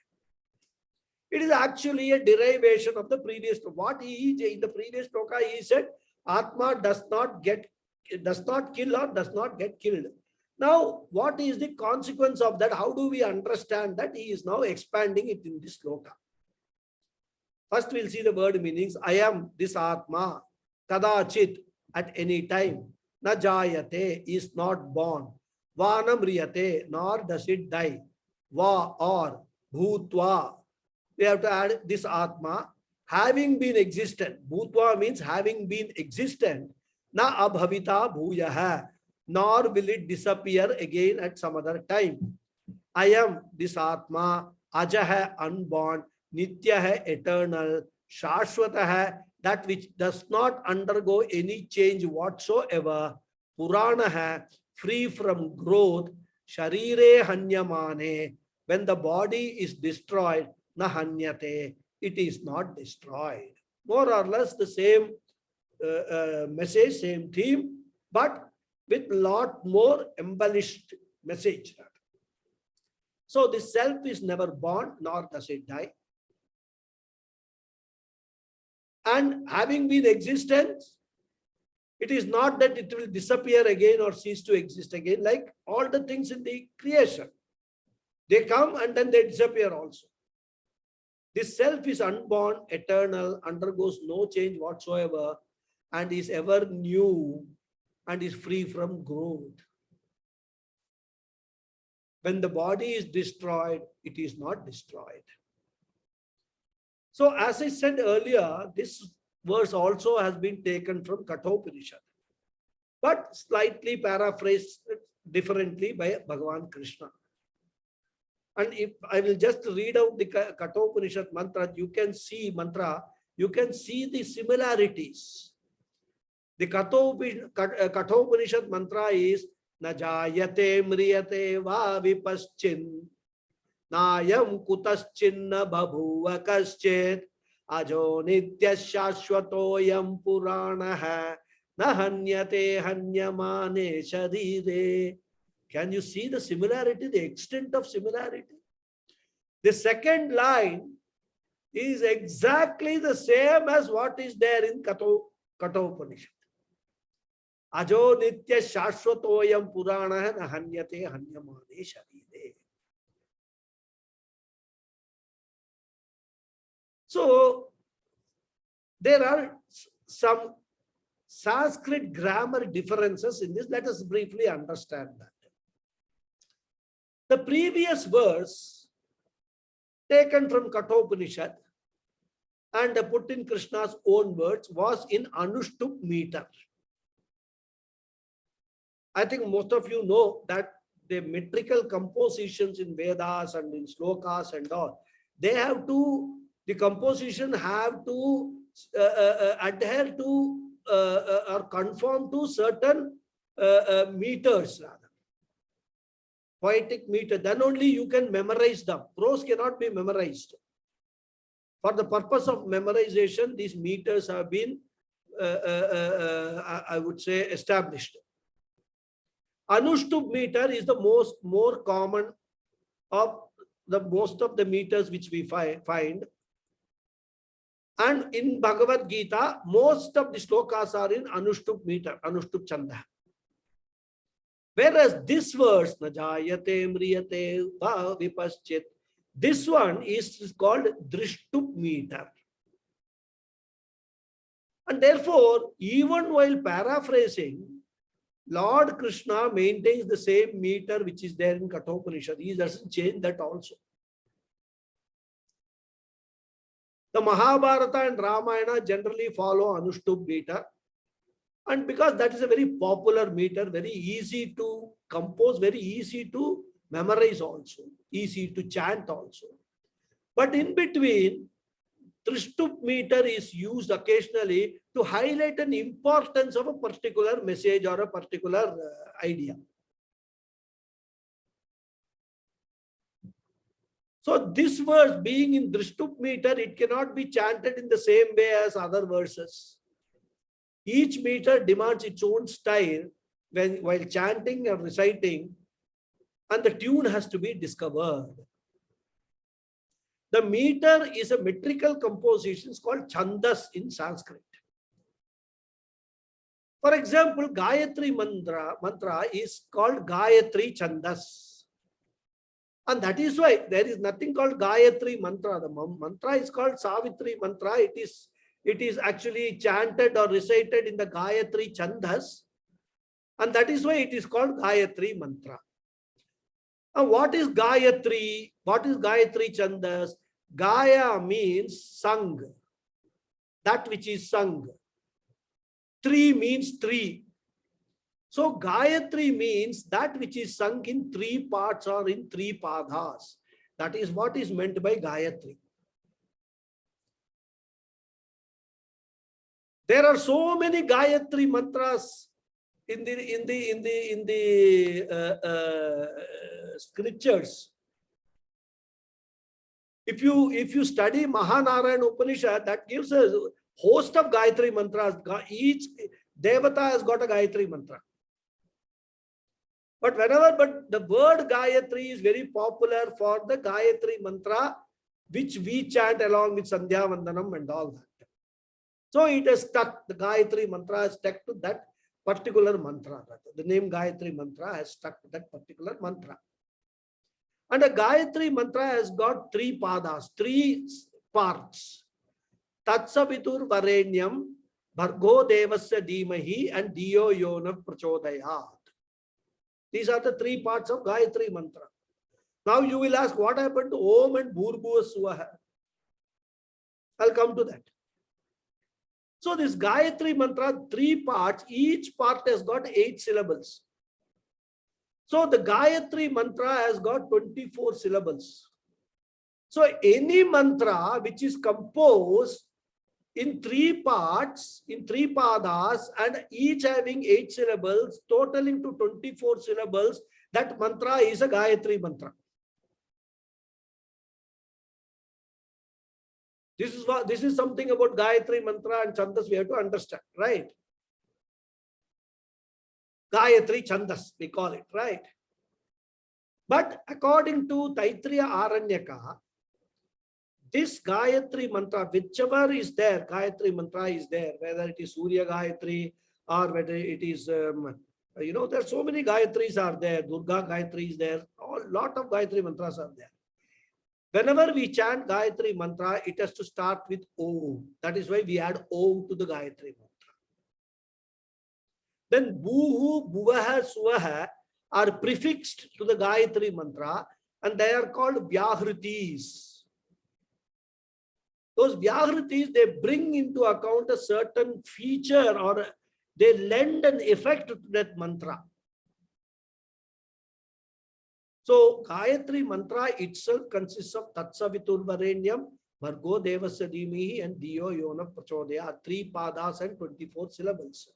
A: It is actually a derivation of the previous. What in the previous sloka he said, Atma does not kill or does not get killed. Now, what is the consequence of that? How do we understand that? He is now expanding it in this sloka. First, we'll see the word meanings. I am this Atma, kadachit, at any time. Na jayate, is not born. Va na mriyate, nor does it die. Va, or bhutva. We have to add this Atma, having been existent. Bhutva means having been existent. Na abhavita bhuyah, nor will it disappear again at some other time. I am this Atma, ajah, unborn, nitya, eternal, shashvatah, that which does not undergo any change whatsoever, purana, free from growth, sharire hanyamane, when the body is destroyed, na hanyate, it is not destroyed. More or less the same message, same theme, but with lot more embellished message. So the self is never born, nor does it die. And having been existence, it is not that it will disappear again or cease to exist again, like all the things in the creation. They come and then they disappear also. This self is unborn, eternal, undergoes no change whatsoever, and is ever new and is free from growth. When the body is destroyed, it is not destroyed. So as I said earlier, this verse also has been taken from Kathopanishad, but slightly paraphrased differently by Bhagavan Krishna. And if I will just read out the Kathopanishad mantra, you can see the similarities. The Kathopanishad mantra is Najayate mriyate va vipaschin Nayam kutaschinna babhuva kaschet Ajo nitya shashwatoyam puranaha Nahanyate hanyamane sharire. Can you see the similarity, the extent of similarity? The second line is exactly the same as what is there in Kathopanishad. Ajo nitya shashwatoyam purana nahanyate hanyamane sharire. So there are some Sanskrit grammar differences in this. Let us briefly understand that. The previous verse taken from Kathopanishad and put in Krishna's own words was in Anushtup meter. I think most of you know that the metrical compositions in Vedas and in slokas and all, the composition have to adhere to or conform to certain meters rather. Poetic meter, then only you can memorize them. Prose cannot be memorized. For the purpose of memorization, these meters have been, I would say, established. Anushtup meter is the more common of the most of the meters which we find. And in Bhagavad Gita, most of the slokas are in Anushtup meter, Anushtup Chanda. Whereas this verse, Najayate mriyate va vipaschit, this one is called Drishtup meter. And therefore, even while paraphrasing, Lord Krishna maintains the same meter which is there in Kathopanishad. He doesn't change that also. The Mahabharata and Ramayana generally follow Anushtup meter. And because that is a very popular meter, very easy to compose, very easy to memorize also, easy to chant also. But in between, Drishtup meter is used occasionally to highlight an importance of a particular message or a particular idea. So this verse being in Drishtup meter, it cannot be chanted in the same way as other verses. Each meter demands its own style while chanting or reciting, and the tune has to be discovered. The meter is a metrical composition called chandas in Sanskrit. For example, Gayatri mantra is called Gayatri Chandas. And that is why there is nothing called Gayatri mantra. The mantra is called Savitri mantra. It is actually chanted or recited in the Gayatri Chandas. And that is why it is called Gayatri mantra. And what is Gayatri? What is Gayatri Chandas? Gaya means sung, that which is sung. Tri means three. So Gayatri means that which is sung in three parts or in three padhas. That is what is meant by Gayatri. There are so many Gayatri mantras in the scriptures. If you study Mahanarayana Upanishad, that gives us Host of Gayatri mantras. Each Devata has got a Gayatri mantra. But the word Gayatri is very popular for the Gayatri mantra, which we chant along with Sandhya Vandanam and all that. So it has stuck, the Gayatri mantra has stuck to that particular mantra. The name Gayatri mantra has stuck to that particular mantra. And a Gayatri mantra has got 3 padas, 3 parts. Tatsavitur Varenyam, Bhargo Devasya Dhimahi, and Diyo Yona Prachodayat. These are the 3 parts of Gayatri mantra. Now you will ask, what happened to Om and Bhurbhuva Swaha? I'll come to that. So this Gayatri mantra, 3 parts, each part has got 8 syllables. So the Gayatri mantra has got 24 syllables. So any mantra which is composed in 3 parts, in 3 padas, and each having 8 syllables, totaling to 24 syllables, that mantra is a Gayatri mantra. This is something about Gayatri mantra and Chandas we have to understand, right? Gayatri Chandas, we call it, right? But according to Taittiriya Aranyaka, this Gayatri mantra, whichever is there, Gayatri mantra is there, whether it is Surya Gayatri or whether it is, there's so many Gayatris are there, Durga Gayatri is there, a lot of Gayatri mantras are there. Whenever we chant Gayatri mantra, it has to start with Om. That is why we add Om to the Gayatri mantra. Then Bhuhu, Bhuvaha, Suvaha are prefixed to the Gayatri mantra and they are called Vyahritis. Those Vyahritis, they bring into account a certain feature or they lend an effect to that mantra. So Gayatri mantra itself consists of Tatsavitur Varenyam, Bhargo Devasya Dhimahi, and Diyo Yona Prachodaya, 3 padas and 24 syllables.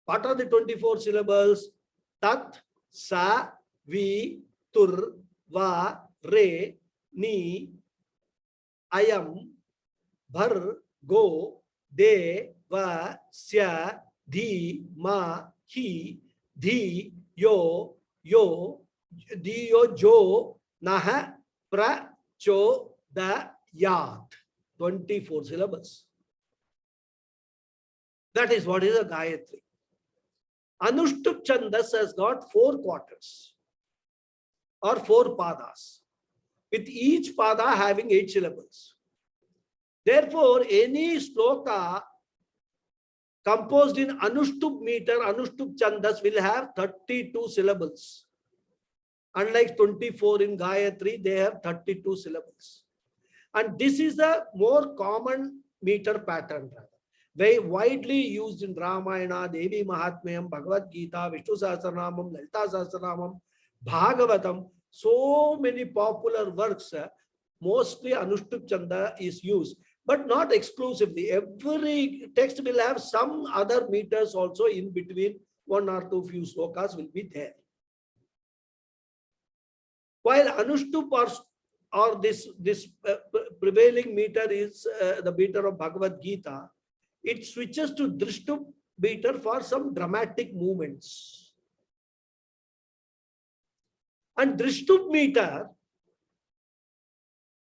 A: What are the 24 syllables? Tat, Sa, Vi, Tur, Va, Re, Ni, Ayam, Bhar, Go, De, Va, Sya, Dhi, Ma, Hi, Dhi, Yo, Yo, Diyo, Jo, Naha, Pra, Cho, Da, Yat. 24 syllables. That is what is a Gayatri. Anushtup Chandas has got 4 quarters or 4 padas, with each pada having 8 syllables. Therefore, any sloka composed in Anushtup meter, Anushtup Chandas will have 32 syllables. Unlike 24 in Gayatri, they have 32 syllables. And this is a more common meter pattern, very widely used in Ramayana, Devi Mahatmyam, Bhagavad Gita, Vishnu Sahasranamam, Lalita Sahasranamam, Bhagavatam. So many popular works, mostly Anushtup Chanda is used, but not exclusively. Every text will have some other meters also in between, 1 or 2 few slokas will be there. While Anushtup or this prevailing meter is the meter of Bhagavad Gita, it switches to Drishtup meter for some dramatic movements. And Drishtup meter,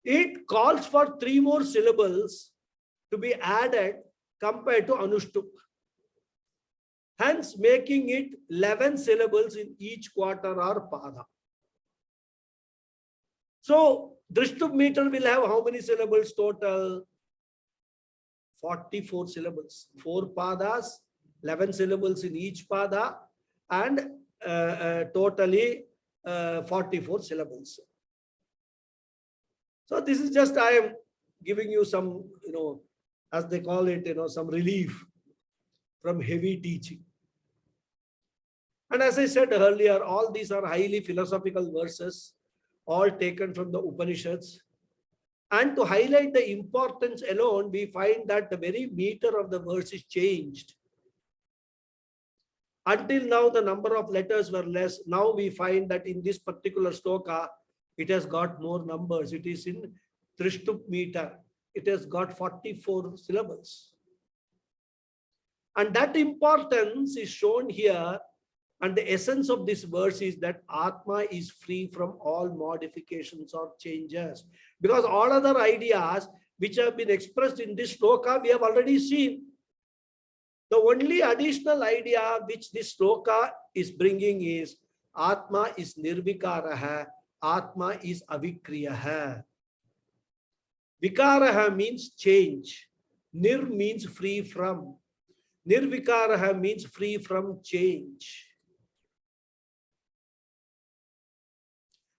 A: it calls for 3 more syllables to be added compared to Anushtup. Hence, making it 11 syllables in each quarter or pada. So, Drishtup meter will have how many syllables total? 44 syllables. 4 padas, 11 syllables in each pada, and totally 44 syllables. So, this is just, I am giving you some, as they call it, some relief from heavy teaching. And as I said earlier, all these are highly philosophical verses, all taken from the Upanishads. And to highlight the importance alone, we find that the very meter of the verse is changed. Until now, the number of letters were less. Now we find that in this particular sloka, it has got more numbers. It is in Drishtup meter. it has got 44 syllables. And that importance is shown here. And the essence of this verse is that Atma is free from all modifications or changes. Because all other ideas which have been expressed in this sloka, we have already seen. The only additional idea which this sloka is bringing is Atma is nirvikaraha, Atma is avikriyaha. Vikaraha means change. Nir means free from. Nirvikaraha means free from change.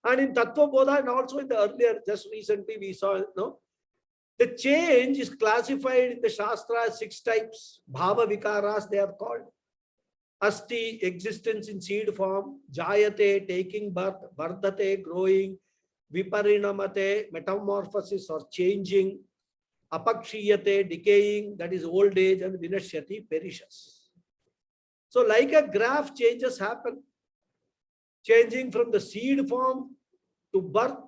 A: And in Tattva Bodha and also in the earlier, just recently we saw, the change is classified in the Shastra as 6 types. Bhava Vikaras, they are called. Asti, existence in seed form. Jayate, taking birth. Vardhate, growing. Viparinamate, metamorphosis or changing. Apakshiyate, decaying, that is old age, and vinashyati, perishes. So like a graph, changes happen. Changing from the seed form to birth,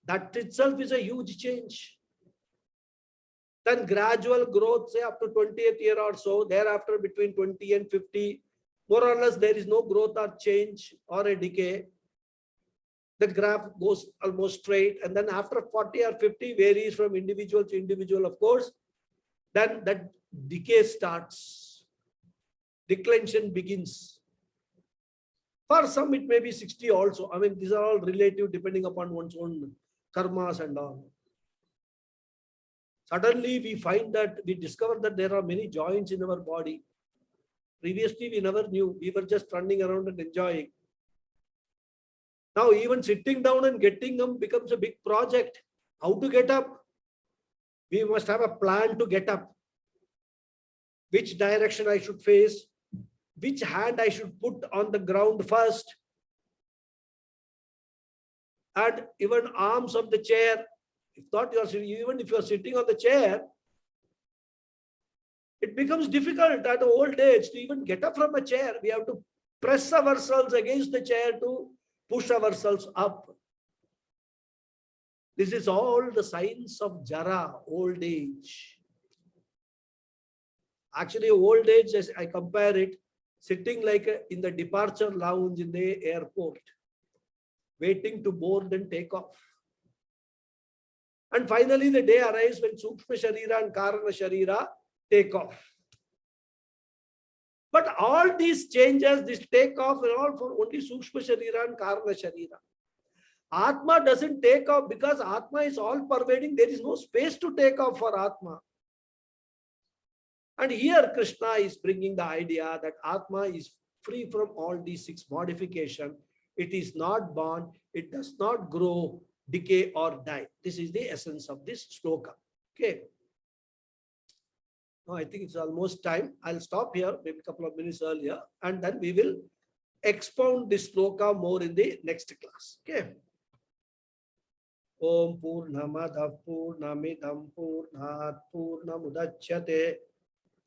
A: that itself is a huge change. Then gradual growth, say up to 20th year or so, thereafter between 20 and 50, more or less there is no growth or change or a decay. The graph goes almost straight, and then after 40 or 50 varies from individual to individual, of course. Then that decay starts. Declension begins. For some, it may be 60 also. I mean, these are all relative depending upon one's own karmas and all. Suddenly, we find that we discover that there are many joints in our body. Previously, we never knew. We were just running around and enjoying. Now, even sitting down and getting them becomes a big project. How to get up? We must have a plan to get up. Which direction I should face? Which hand I should put on the ground first? And even arms of the chair. If not, even if you are sitting on the chair, it becomes difficult at old age to even get up from a chair. We have to press ourselves against the chair to push ourselves up. This is all the signs of Jara, old age. Actually, old age, as I compare it, sitting like in the departure lounge in the airport, waiting to board and take off. And finally, the day arrives when Sukshma Sharira and Karana Sharira take off. But all these changes, this take off, are all for only Sukshma Sharira and Karana Sharira. Atma doesn't take off because Atma is all pervading. There is no space to take off for Atma. And here Krishna is bringing the idea that Atma is free from all these 6 modifications. It is not born, it does not grow, decay or die. This is the essence of this sloka. Okay. Now I think it's almost time. I'll stop here, maybe a couple of minutes earlier, and then we will expound this sloka more in the next class. Okay. Om Purnamadav Purnamidam Purnat Purnamudachyate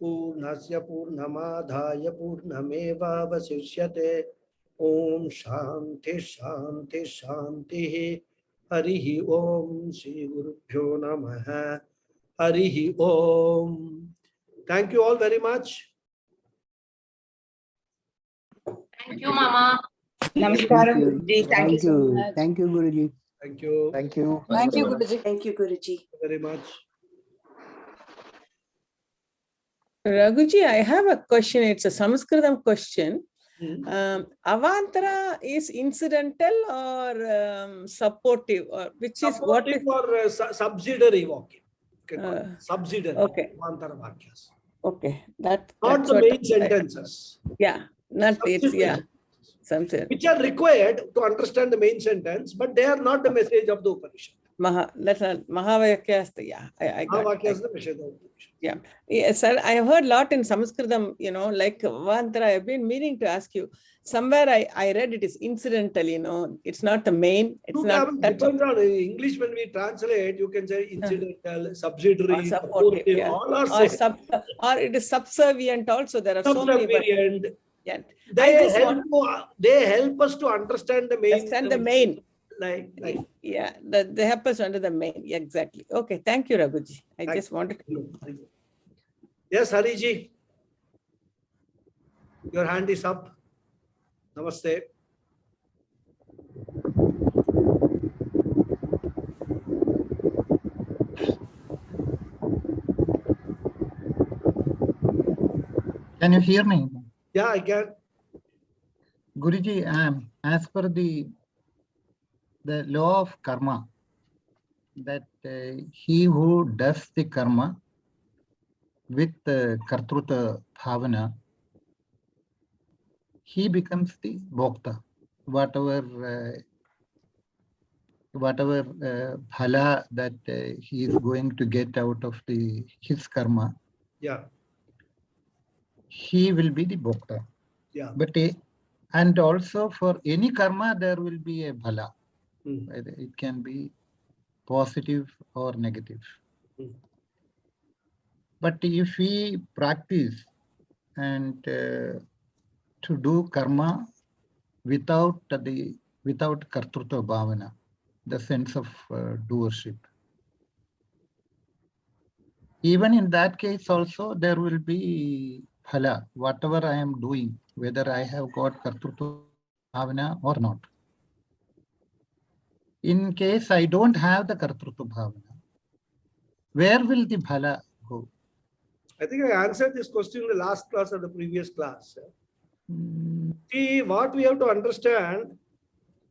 A: Purnasya Purnamadhaya Purnameva Vasishyate. Om Shanti Shanti Shanti. Harihi Om Shri Gurubhyo Namaha. Harihi Om. Thank you all very much.
B: Thank you, Mama.
C: Namaskaram, Guruji. Thank you so much.
D: Thank you, Guruji.
A: Thank you.
D: Thank you.
C: Thank you, Guruji. Thank you, Guruji.
A: Very much.
E: Raghuji, I have a question. It's a Sanskritam question. Avantara is incidental or supportive, or which is what is
A: or subsidiary walking? Subsidiary.
E: Okay.
A: Avantara vakyas.
E: Okay, that's
A: Not the main sentences.
E: Yeah, not it's something.
A: Which are required to understand the main sentence, but they are not the message of the Upanishad.
E: Mahavakyas, yeah, I got
A: Mahavakyas the message of the Upanishad.
E: Yeah. Yes, sir. I have heard a lot in Sanskritam, like Avantara. I've been meaning to ask you. Somewhere I read it is incidental, it's not the main. It's not
A: depends on English. When we translate, you can say incidental, subsidiary,
E: supportive, yeah.
A: all are
E: or, or it is subservient also. There are so many.
A: Yeah. They help us to understand the main.
E: Understand the main.
A: like
E: Yeah, they help us under the main. Exactly. Okay. Thank you, Raghuji. I just wanted to.
A: Yes, Hariji, your hand is up. Namaste.
D: Can you hear me?
A: Yeah, I can.
D: Guruji, as per the law of karma, that he who does the karma with kartruta bhavana, he becomes the bhokta. Whatever bhala that he is going to get out of his karma,
A: Yeah,
D: he will be the bhokta.
A: yeah.
D: But and also for any karma, there will be a bhala. It can be positive or negative. But if we practice and to do karma without kartrutva bhavana, the sense of doership, even in that case also there will be phala, whatever I am doing, whether I have got kartrutva bhavana or not. In case I don't have the kartrutva bhavana, where will the phala go?
A: I think I answered this question in the last class or the previous class. See, what we have to understand,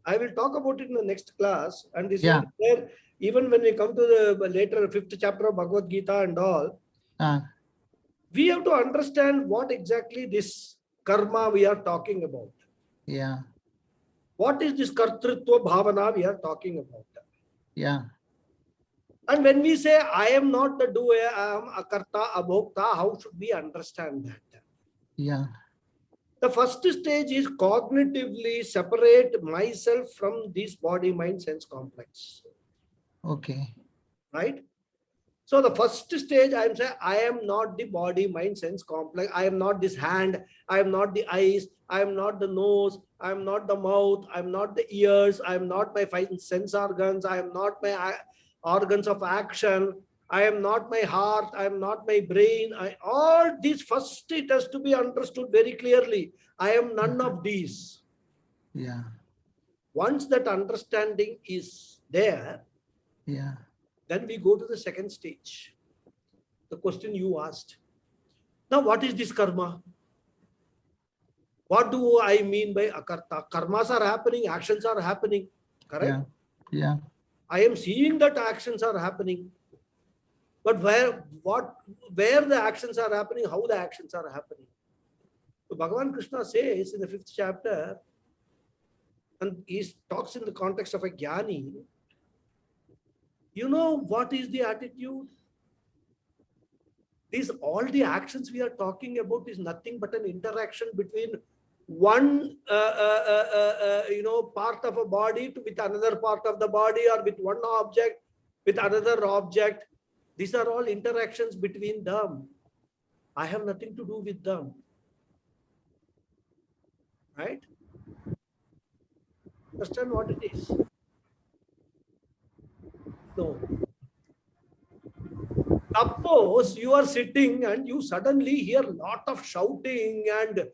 A: I will talk about it in the next class, and this will be there even when we come to the later 5th chapter of Bhagavad Gita and all. We have to understand what exactly this karma we are talking about.
D: Yeah.
A: What is this kartrutva bhavana we are talking about?
D: Yeah.
A: And when we say, I am not the doer, I am akarta, abhokta, how should we understand that?
D: Yeah.
A: The first stage is cognitively separate myself from this body, mind, sense complex.
D: Okay.
A: Right? So the first stage, I am saying, I am not the body, mind, sense complex. I am not this hand. I am not the eyes. I am not the nose. I am not the mouth. I am not the ears. I am not my 5 sense organs. I am not my organs of action. I am not my heart. I am not my brain. All these first, it has to be understood very clearly. I am none of these.
D: Yeah.
A: Once that understanding is there,
D: yeah,
A: then we go to the second stage. The question you asked. Now, what is this karma? What do I mean by akarta? Karmas are happening, actions are happening. Correct?
D: Yeah.
A: I am seeing that actions are happening. But where the actions are happening, how the actions are happening. So Bhagavan Krishna says in the 5th chapter, and he talks in the context of a jnani, you know what is the attitude? All the actions we are talking about is nothing but an interaction between one part of a body with another part of the body, or with one object with another object. These are all interactions between them. I have nothing to do with them. Right? Understand what it is? No. Suppose you are sitting and you suddenly hear a lot of shouting and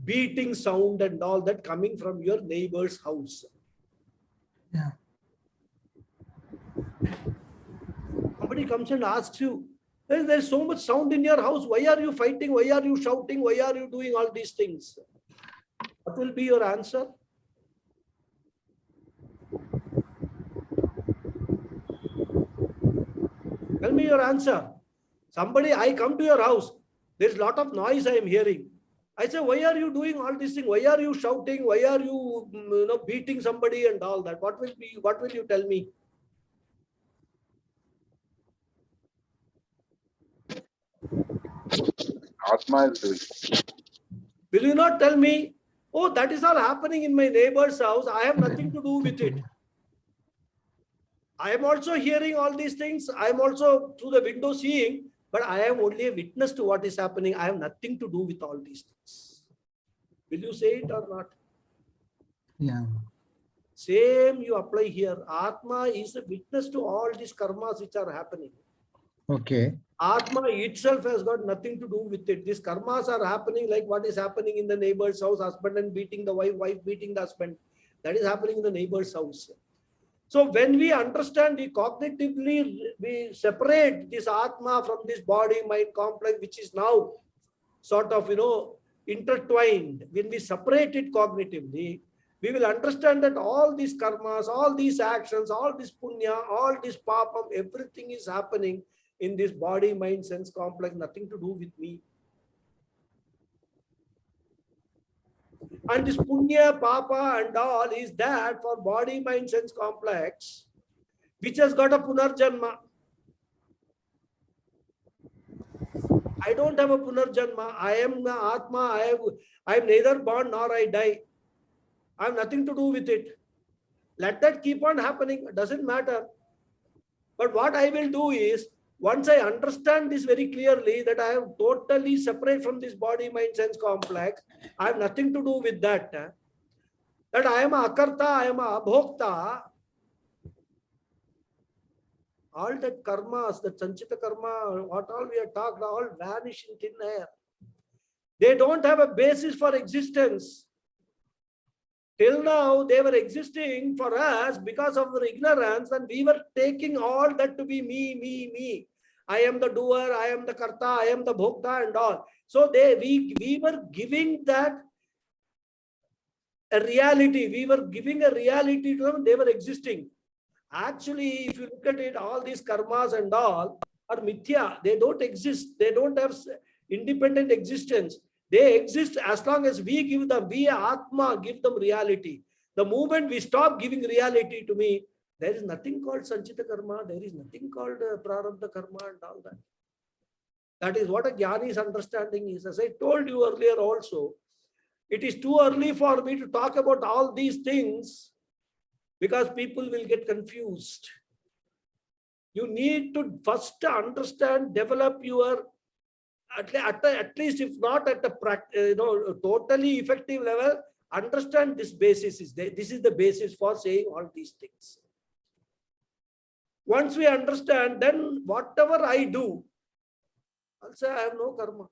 A: beating sound and all that coming from your neighbor's house.
D: Yeah.
A: Somebody comes and asks you, there's so much sound in your house. Why are you fighting? Why are you shouting? Why are you doing all these things? What will be your answer? Tell me your answer. I come to your house. There's a lot of noise I am hearing. I say, why are you doing all these things? Why are you shouting? Why are you, beating somebody and all that? What will you tell me?
F: Atma is doing.
A: Will you not tell me, oh, that is all happening in my neighbor's house. I have nothing to do with it. I am also hearing all these things. I am also through the window seeing, but I am only a witness to what is happening. I have nothing to do with all these things. Will you say it or not?
D: Yeah.
A: Same you apply here. Atma is a witness to all these karmas which are happening.
D: Okay.
A: Atma itself has got nothing to do with it. These karmas are happening like what is happening in the neighbor's house, husband and beating the wife, wife beating the husband. That is happening in the neighbor's house. So when we understand, we cognitively, we separate this Atma from this body mind complex, which is now sort of, intertwined. When we separate it cognitively, we will understand that all these karmas, all these actions, all this punya, all this papam, everything is happening in this body mind sense complex, nothing to do with me. And this punya, papa and all is that for body, mind, sense complex, which has got a punarjanma. I don't have a punarjanma. I am the Atma. I am neither born nor I die. I have nothing to do with it. Let that keep on happening. It doesn't matter. But what I will do is, once I understand this very clearly, that I am totally separate from this body, mind, sense complex, I have nothing to do with that. That I am a akarta, I am a abhokta. All that karmas, the sanchita karma, what all we have talked, all vanish in thin air. They don't have a basis for existence. Till now, they were existing for us because of our ignorance, and we were taking all that to be me, me, me. I am the doer, I am the karta, I am the bhokta and all. So we were giving that a reality. We were giving a reality to them. They were existing. Actually, if you look at it, all these karmas and all are mithya. They don't exist. They don't have independent existence. They exist as long as we give them, we Atma give them reality. The moment we stop giving reality to me, there is nothing called sanchita karma. There is nothing called prarabdha karma and all that. That is what a jnani's understanding is. As I told you earlier also, it is too early for me to talk about all these things because people will get confused. You need to first understand, develop your, at least if not at a totally effective level, understand this basis is there. This is the basis for saying all these things. Once we understand, then whatever I do, I'll say I have no karma.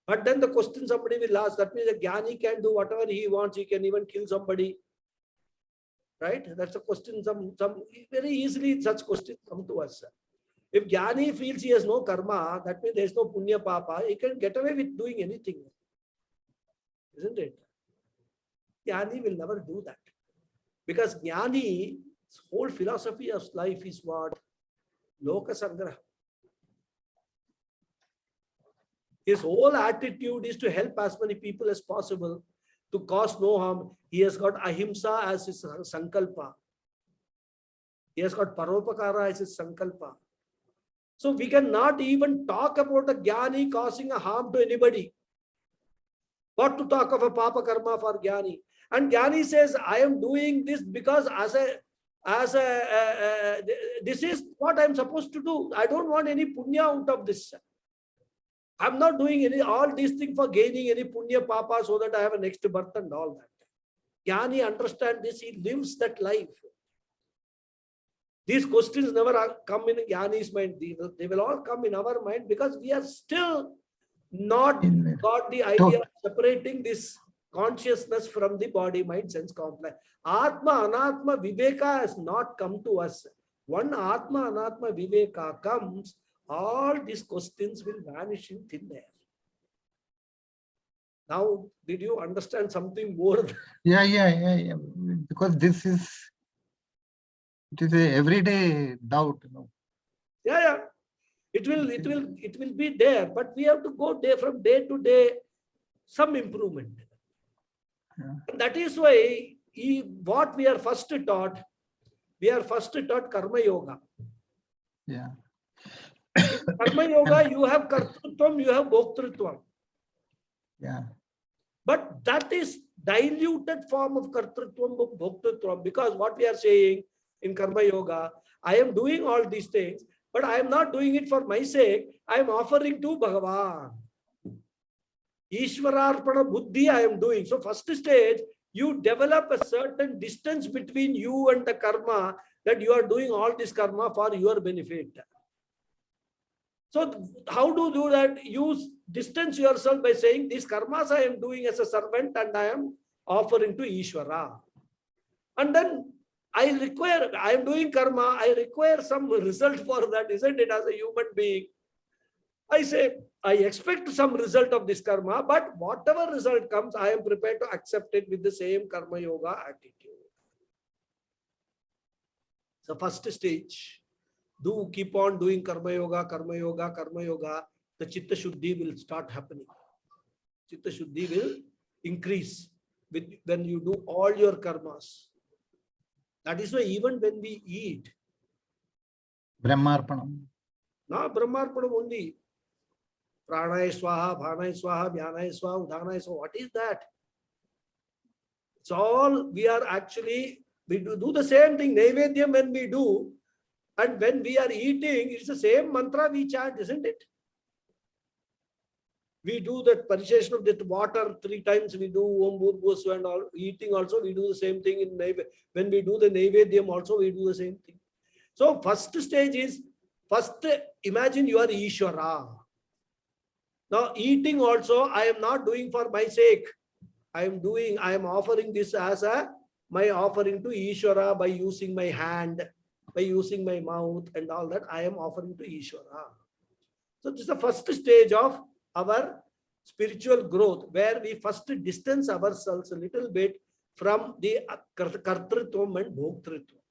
A: But then the question somebody will ask, that means a jnani can do whatever he wants. He can even kill somebody. Right? That's a question. Some very easily such questions come to us. If jnani feels he has no karma, that means there is no punya papa, he can get away with doing anything. Isn't it? Jnani will never do that. Because jnani's whole philosophy of life is what? Loka sangraha. His whole attitude is to help as many people as possible, to cause no harm. He has got ahimsa as his sankalpa. He has got paropakara as his sankalpa. So we cannot even talk about a jnani causing a harm to anybody. What to talk of a papa karma for jnani? And jnani says, I am doing this because this is what I'm supposed to do. I don't want any punya out of this. I'm not doing all these things for gaining any punya papa so that I have a next birth and all that. Jnani understands this. He lives that life. These questions never come in Jnani's mind. They will all come in our mind because we are still not got the idea of separating this consciousness from the body, mind, sense complex. Atma, Anatma, Viveka has not come to us. One Atma, Anatma, Viveka comes, all these questions will vanish in thin air. Now, did you understand something more?
D: Yeah. Because it is a everyday doubt.
A: Yeah. It will be there, but we have to go from day to day, some improvement.
D: Yeah.
A: And that is why what we are first taught karma yoga.
D: Yeah.
A: Karma yoga, you have kartrutvam, you have bhoktrutvam.
D: Yeah.
A: But that is diluted form of kartrutvam, bhoktrutvam, because what we are saying in karma yoga, I am doing all these things, but I am not doing it for my sake. I am offering to Bhagawad. Ishwararpana buddhi I am doing. So first stage, you develop a certain distance between you and the karma, that you are doing all this karma for your benefit. So how to do that? You distance yourself by saying, these karmas I am doing as a servant and I am offering to Ishvara. And then I am doing karma, I require some result for that, isn't it, as a human being? I say, I expect some result of this karma, but whatever result comes, I am prepared to accept it with the same karma yoga attitude. The first stage. Do keep on doing karma yoga, karma yoga, karma yoga. The chitta shuddhi will start happening. Chitta shuddhi will increase when you do all your karmas. That is why even when we eat,
D: Brahmarpanam.
A: na Brahmarpanam only. Pranaya swaha, bhanaya swaha, dhyanaya swaha, udhanaya swaha. What is that? It's all we are actually, we do the same thing. Naivedyam when we do, and when we are eating, it's the same mantra we chant, isn't it? We do that parishation of that water 3 times. We do Om Bhurvasva and all. Eating also, we do the same thing in Naivedyam. When we do the Naivedyam also, we do the same thing. So first stage is, first imagine you are Ishvara. Now eating also, I am not doing for my sake. I am offering this as my offering to Ishvara by using my hand, by using my mouth and all that. I am offering to Ishvara. So this is the first stage of our spiritual growth, where we first distance ourselves a little bit from the kartritvam and bhoktritvam.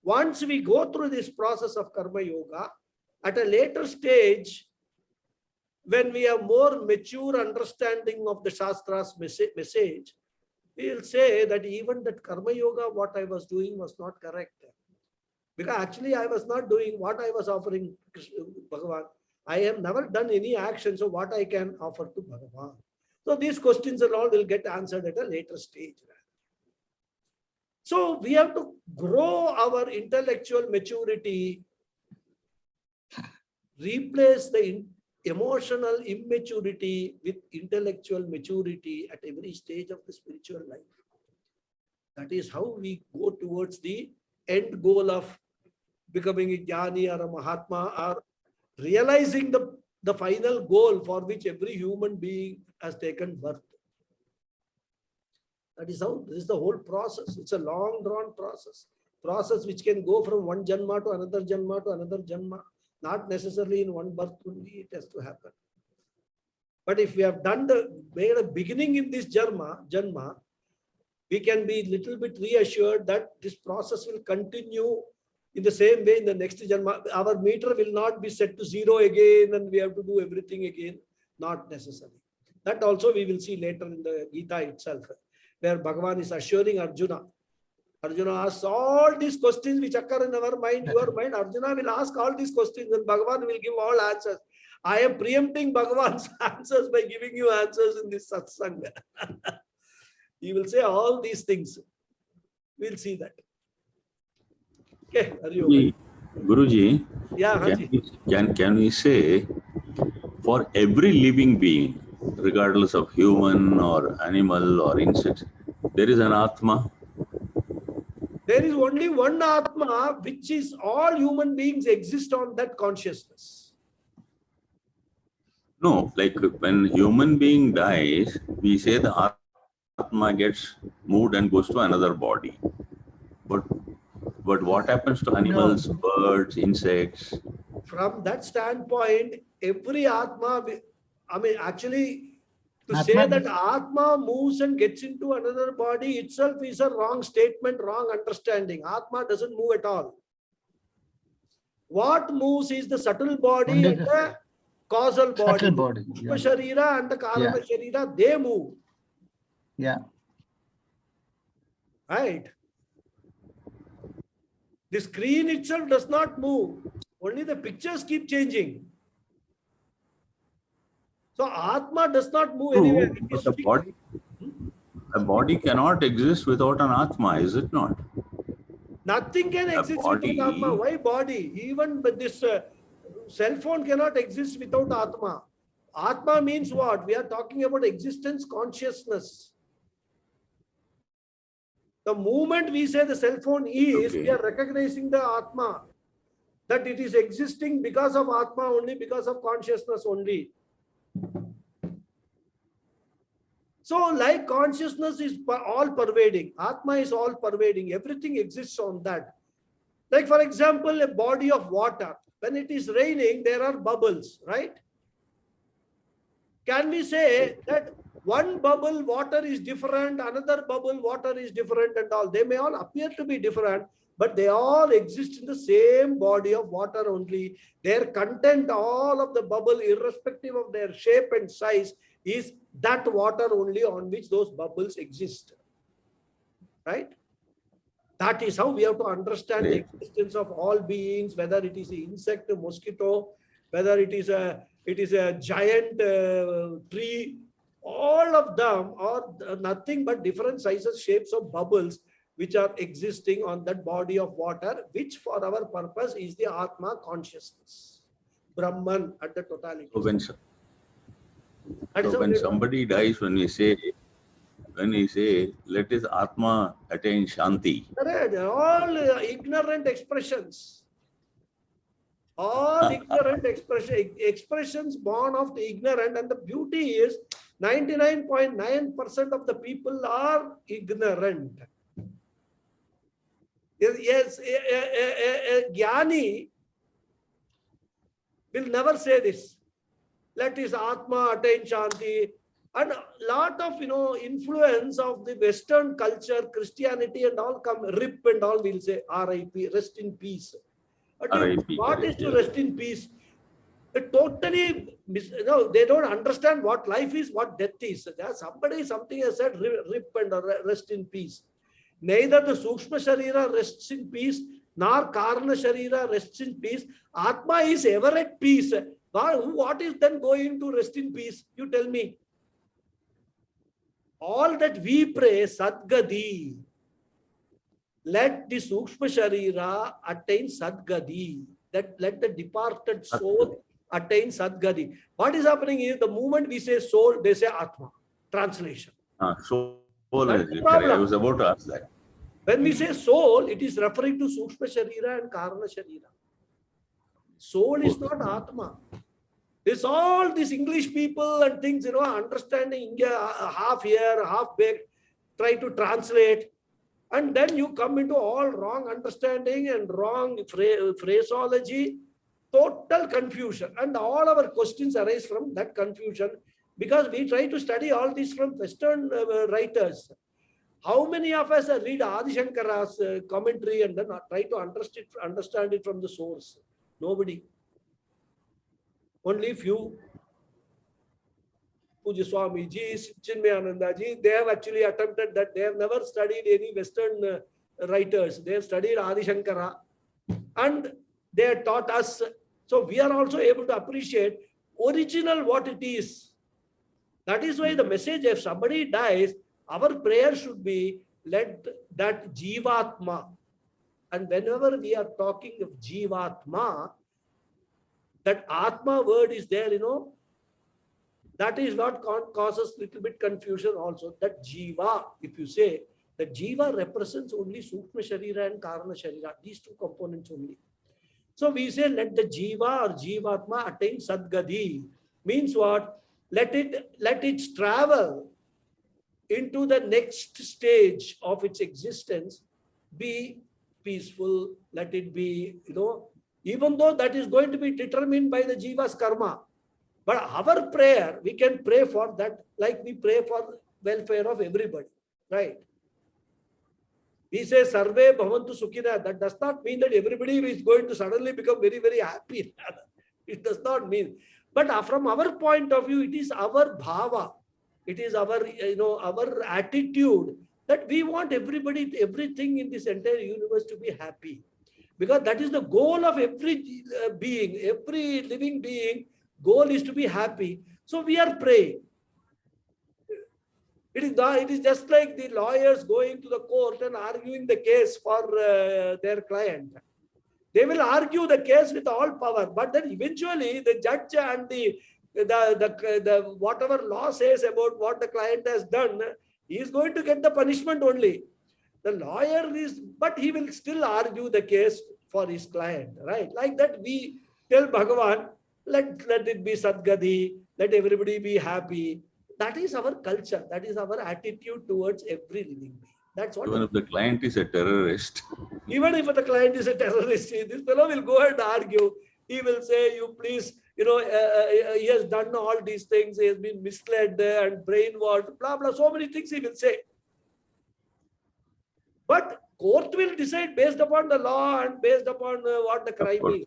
A: Once we go through this process of karma yoga, at a later stage, when we have more mature understanding of the Shastra's message, we will say that even that karma yoga, what I was doing was not correct. Because actually I was not doing what I was offering Bhagavan. I have never done any action, so what I can offer to Bhagavan. So these questions and all will get answered at a later stage. So we have to grow our intellectual maturity, replace the emotional immaturity with intellectual maturity at every stage of the spiritual life. That is how we go towards the end goal of becoming a jnani or a mahatma, or realizing the final goal for which every human being has taken birth. That is how, this is the whole process. It's a long drawn process which can go from one janma to another janma to another janma. Not necessarily in one birth only it has to happen. But if we have made a beginning in this janma, we can be little bit reassured that this process will continue in the same way in the next janma. Our meter will not be set to 0 again and we have to do everything again. Not necessary. That also we will see later in the Gita itself, where Bhagavan is assuring Arjuna. Arjuna asks all these questions which occur in our mind, your mind. Arjuna will ask all these questions and Bhagavan will give all answers. I am preempting Bhagavan's answers by giving you answers in this satsanga. He will say all these things. We'll see that. Okay, are you okay?
G: Guruji,
A: Yeah,
G: can we say for every living being, regardless of human or animal or insect, there is an Atma?
A: There is only one Atma, which is all human beings exist on that consciousness.
G: No, like when human being dies, we say the Atma gets moved and goes to another body. But what happens to animals, birds, insects?
A: From that standpoint, every Atma, I mean, actually, to
D: Atma
A: say that Atma moves and gets into another body itself is a wrong statement, wrong understanding. Atma doesn't move at all. What moves is the subtle body and the causal body.
D: Subtle body.
A: Yeah. Sharira and the Karana Sharira, they move.
D: Yeah.
A: Right? The screen itself does not move. Only the pictures keep changing. So Atma does not move anywhere.
G: But a body cannot exist without an Atma, is it not?
A: Nothing can exist without Atma. Why body? Even this cell phone cannot exist without Atma. Atma means what? We are talking about existence, consciousness. The moment we say the cell phone is, we
G: Okay.
A: are recognizing the Atma, that it is existing because of Atma only, because of consciousness only. So like consciousness is all pervading, Atma is all pervading, everything exists on that. Like for example, a body of water, when it is raining, there are bubbles, right? Can we say that one bubble water is different, another bubble water is different and all? They may all appear to be different, but they all exist in the same body of water only. Their content, all of the bubble, irrespective of their shape and size, is that water only on which those bubbles exist. Right? That is how we have to understand the existence of all beings, whether it is an insect, a mosquito, whether it is a giant tree. All of them are nothing but different sizes, shapes of bubbles which are existing on that body of water, which for our purpose is the Atma consciousness, Brahman at the totality.
G: So when somebody dies, when we say, let his Atma attain Shanti.
A: Correct. All ignorant expressions. All ignorant expressions born of the ignorant, and the beauty is 99.9% of the people are ignorant. Yes, a Jnani will never say this. Let his Atma attain Shanti. And a lot of influence of the Western culture, Christianity and all come, RIP and all will say RIP, rest in peace.
G: RIP,
A: What is to rest in peace? Totally, they don't understand what life is, what death is. Something has said RIP and rest in peace. Neither the Sukshma Sharira rests in peace, nor Karna Sharira rests in peace. Atma is ever at peace. What is then going to rest in peace? You tell me. All that we pray, Sadgadi. Let the Sukshma Sharira attain Sadgadi. Let the departed soul attain Sadgadi. What is happening is, the moment we say soul, they say Atma. Translation.
G: Soul
A: That's
G: is
A: the problem.
G: I was about to ask that.
A: When we say soul, it is referring to Sukshma Sharira and Karna Sharira. Soul is not Atma. It's all these English people and things, understanding India half here, half baked, try to translate. And then you come into all wrong understanding and wrong phraseology, total confusion. And all our questions arise from that confusion, because we try to study all this from Western writers. How many of us read Adi Shankara's commentary and then try to understand it from the source? Nobody. Only few. Puja Swami ji, Chinmayananda ji, they have actually attempted that. They have never studied any Western writers. They have studied Adi Shankara and they have taught us. So we are also able to appreciate original what it is. That is why the message, if somebody dies, our prayer should be, let that Jivatma. And whenever we are talking of Jivatma, that Atma word is there, that is what causes little bit confusion also. That Jiva, if you say, that Jiva represents only Sukshma Sharira and Karna Sharira, these two components only. So we say, let the Jiva or Jivatma attain Sadgadi. Means what? Let it travel into the next stage of its existence, be peaceful, let it be, even though that is going to be determined by the Jiva's karma. But our prayer, we can pray for that, like we pray for welfare of everybody, right? We say, Sarve Bhavantu Sukhina. That does not mean that everybody is going to suddenly become very, very happy. It does not mean. But from our point of view, it is our bhava. It is our, our attitude that we want everybody, everything in this entire universe to be happy. Because that is the goal of every being, every living being. Goal is to be happy. So we are praying. It is just like the lawyers going to the court and arguing the case for their client. They will argue the case with all power, but then eventually the judge and the whatever law says about what the client has done, he is going to get the punishment only. The lawyer is, but he will still argue the case for his client, right? Like that, we tell Bhagavan, let it be Sadgati, let everybody be happy. That is our culture. That is our attitude towards every living being. That's what.
G: Even if the client is a terrorist.
A: Even if the client is a terrorist, this fellow will go and argue. He will say, you please, he has done all these things. He has been misled and brainwashed, blah, blah. So many things he will say. But court will decide based upon the law and based upon what the crime is.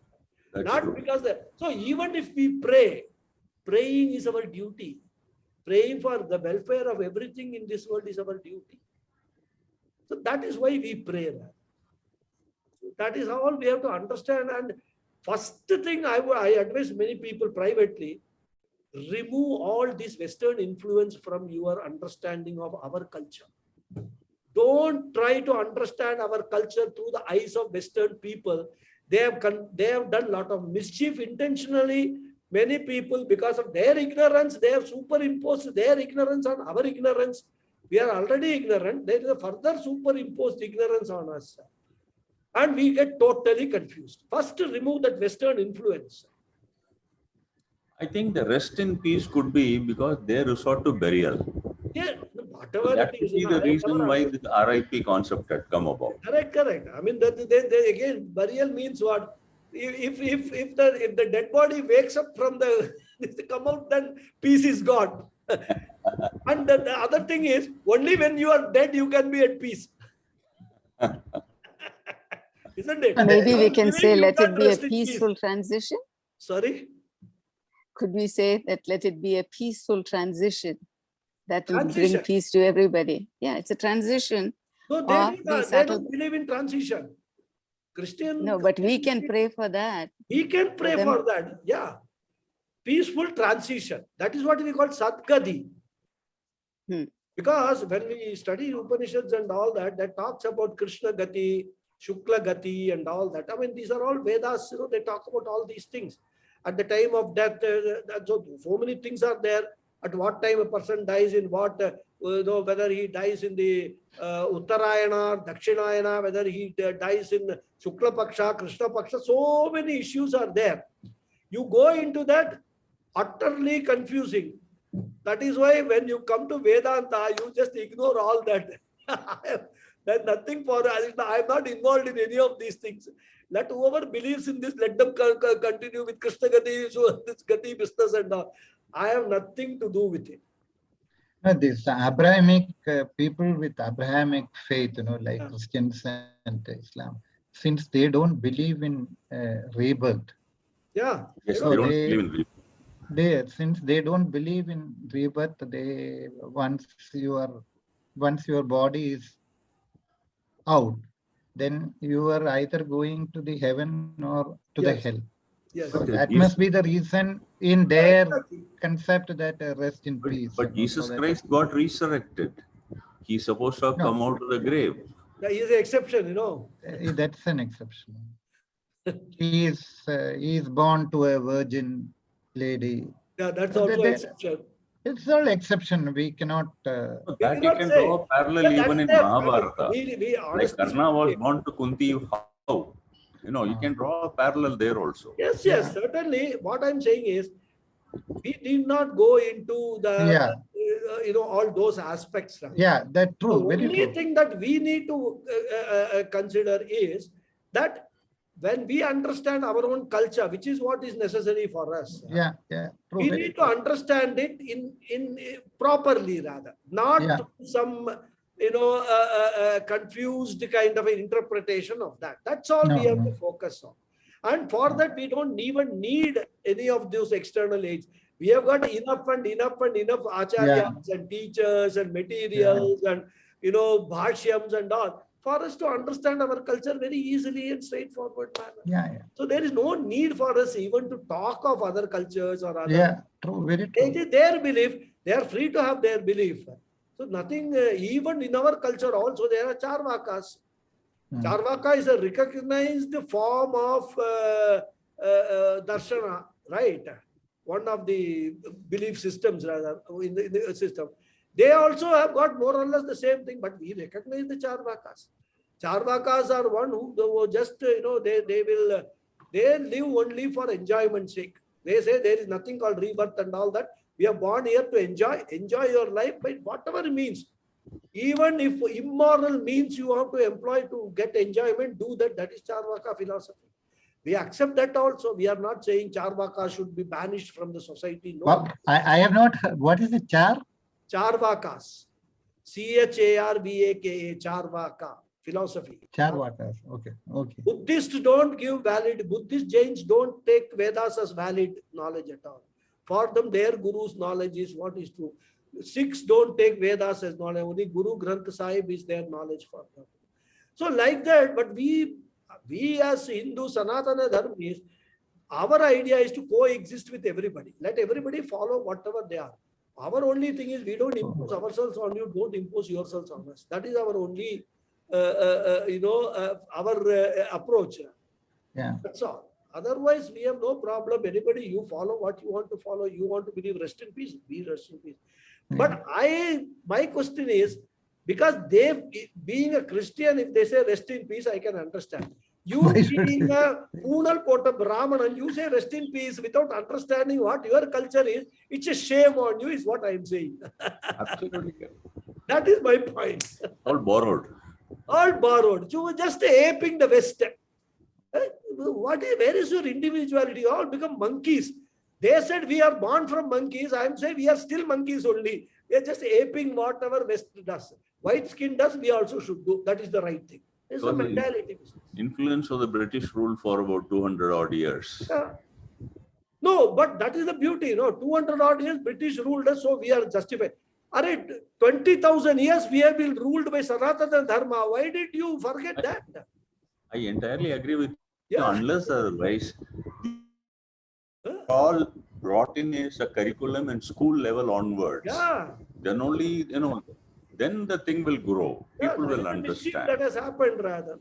G: That's
A: Not
G: true.
A: because, so even if we pray, praying is our duty. Praying for the welfare of everything in this world is our duty. So that is why we pray. That is all we have to understand. And first thing I advise many people privately, remove all this Western influence from your understanding of our culture. Don't try to understand our culture through the eyes of Western people. They have done a lot of mischief intentionally. Many people, because of their ignorance, they have superimposed their ignorance on our ignorance. We are already ignorant. There is a further superimposed ignorance on us. And we get totally confused. First, remove that Western influence.
G: I think the rest in peace could be because they resort to burial.
A: Yeah, whatever
G: That
A: it
G: could
A: is.
G: be the reason why this RIP concept had come about.
A: Correct. I mean, again, burial means what? If the dead body wakes up from the come out, then peace is gone. And the other thing is, only when you are dead, you can be at peace. Isn't it?
C: Maybe we
A: While
C: can
A: living,
C: say,
A: you
C: let it
A: can't
C: be a
A: rest in peace.
C: peaceful transition.
A: Sorry?
C: Could we say that let it be a peaceful transition that will bring
A: Transition.
C: peace to everybody? Yeah, it's a transition.
A: No, they don't believe in transition. Christian.
C: No, but we can pray for that.
A: We can pray for that. Yeah. Peaceful transition. That is what we call Sadgati. Because when we study Upanishads and all that, that talks about Krishna Gati, Shukla Gati and all that. I mean, these are all Vedas, they talk about all these things. At the time of death, so many things are there. At what time a person dies in what, whether he dies in the Uttarayana, Dakshinayana, whether he dies in Shukla Paksha, Krishna Paksha, so many issues are there. You go into that, utterly confusing. That is why when you come to Vedanta, you just ignore all that. There's nothing for us. I'm not involved in any of these things. Let whoever believes in this, let them continue with Krishna Gati, so this Gati business and all. I have nothing to do with it.
D: This Abrahamic people with Abrahamic faith, like Christians and Islam, since they don't believe in rebirth.
A: Yeah.
G: Yes,
D: So
G: they don't believe in rebirth.
D: Since they don't believe in rebirth, once your body is out, then you are either going to the heaven or to the hell.
A: Yes.
D: So that must be the reason in their concept that rest in peace.
G: But Jesus Christ got resurrected. He's supposed to have come out of the grave.
A: That is an exception,
D: That's an exception. He is born to a virgin lady.
A: Yeah, that's also an exception.
D: It's all exception. We cannot.
G: That you can draw a parallel even in Mahabharata. Like Karna was born to Kunti. How? You can draw a parallel there also.
A: Yes, certainly. What I'm saying is, we did not go into the, all those aspects. Right?
D: Yeah, that's true.
A: The only thing that we need to consider is that when we understand our own culture, which is what is necessary for us,
D: true,
A: we need to understand it in properly, rather, not some confused kind of an interpretation of that. That's all we have to focus on. And for that, we don't even need any of those external aids. We have got enough acharyas and teachers and materials and bhashyams and all for us to understand our culture very easily and straightforward manner. So there is no need for us even to talk of other cultures or other.
D: True, very true.
A: It is their belief. They are free to have their belief. So nothing, even in our culture also, there are Charvakas. Charvaka is a recognized form of darshana, right? One of the belief systems, rather, in the system. They also have got more or less the same thing, but we recognize the Charvakas. Charvakas are one who just, they live only for enjoyment's sake. They say there is nothing called rebirth and all that. We are born here to enjoy your life by whatever means. Even if immoral means you have to employ to get enjoyment, do that. That is Charvaka philosophy. We accept that also. We are not saying Charvaka should be banished from the society. No.
D: Well, I have not heard. What is it, Char?
A: Charvakas. Charvaka. Charvaka. Philosophy.
D: Charvakas. Okay. Okay.
A: Buddhists don't give valid, Buddhist Jains don't take Vedas as valid knowledge at all. For them, their Guru's knowledge is what is true. Sikhs don't take Vedas as knowledge. Only Guru Granth Sahib is their knowledge for them. So like that, but we as Hindu Sanatana Dharmis, our idea is to coexist with everybody. Let everybody follow whatever they are. Our only thing is we don't impose ourselves on you, don't impose yourselves on us. That is our only, approach.
D: Yeah.
A: That's all. Otherwise, we have no problem. Anybody, you follow what you want to follow. You want to believe, rest in peace, be rest in peace. But my question is, because they, being a Christian, if they say rest in peace, I can understand. You being a Poonal Kota Brahman, you say rest in peace without understanding what your culture is, it's a shame on you, is what I am saying.
G: Absolutely.
A: That is my point.
G: All borrowed.
A: All borrowed. You were just aping the West. Where is your individuality? You all become monkeys. They said we are born from monkeys. I am saying we are still monkeys only. We are just aping whatever West does. White skin does, we also should do. That is the right thing. It's a mentality.
G: Influence of the British rule for about 200 odd years.
A: No, but that is the beauty. 200 odd years British ruled us, so we are justified. 20,000 years we have been ruled by Sanatana Dharma. Why did you forget that?
G: I entirely agree with you.
A: Yeah.
G: Unless otherwise, all brought in as a curriculum and school level onwards.
A: Yeah.
G: Then only, then the thing will grow. People will understand.
A: That has happened rather.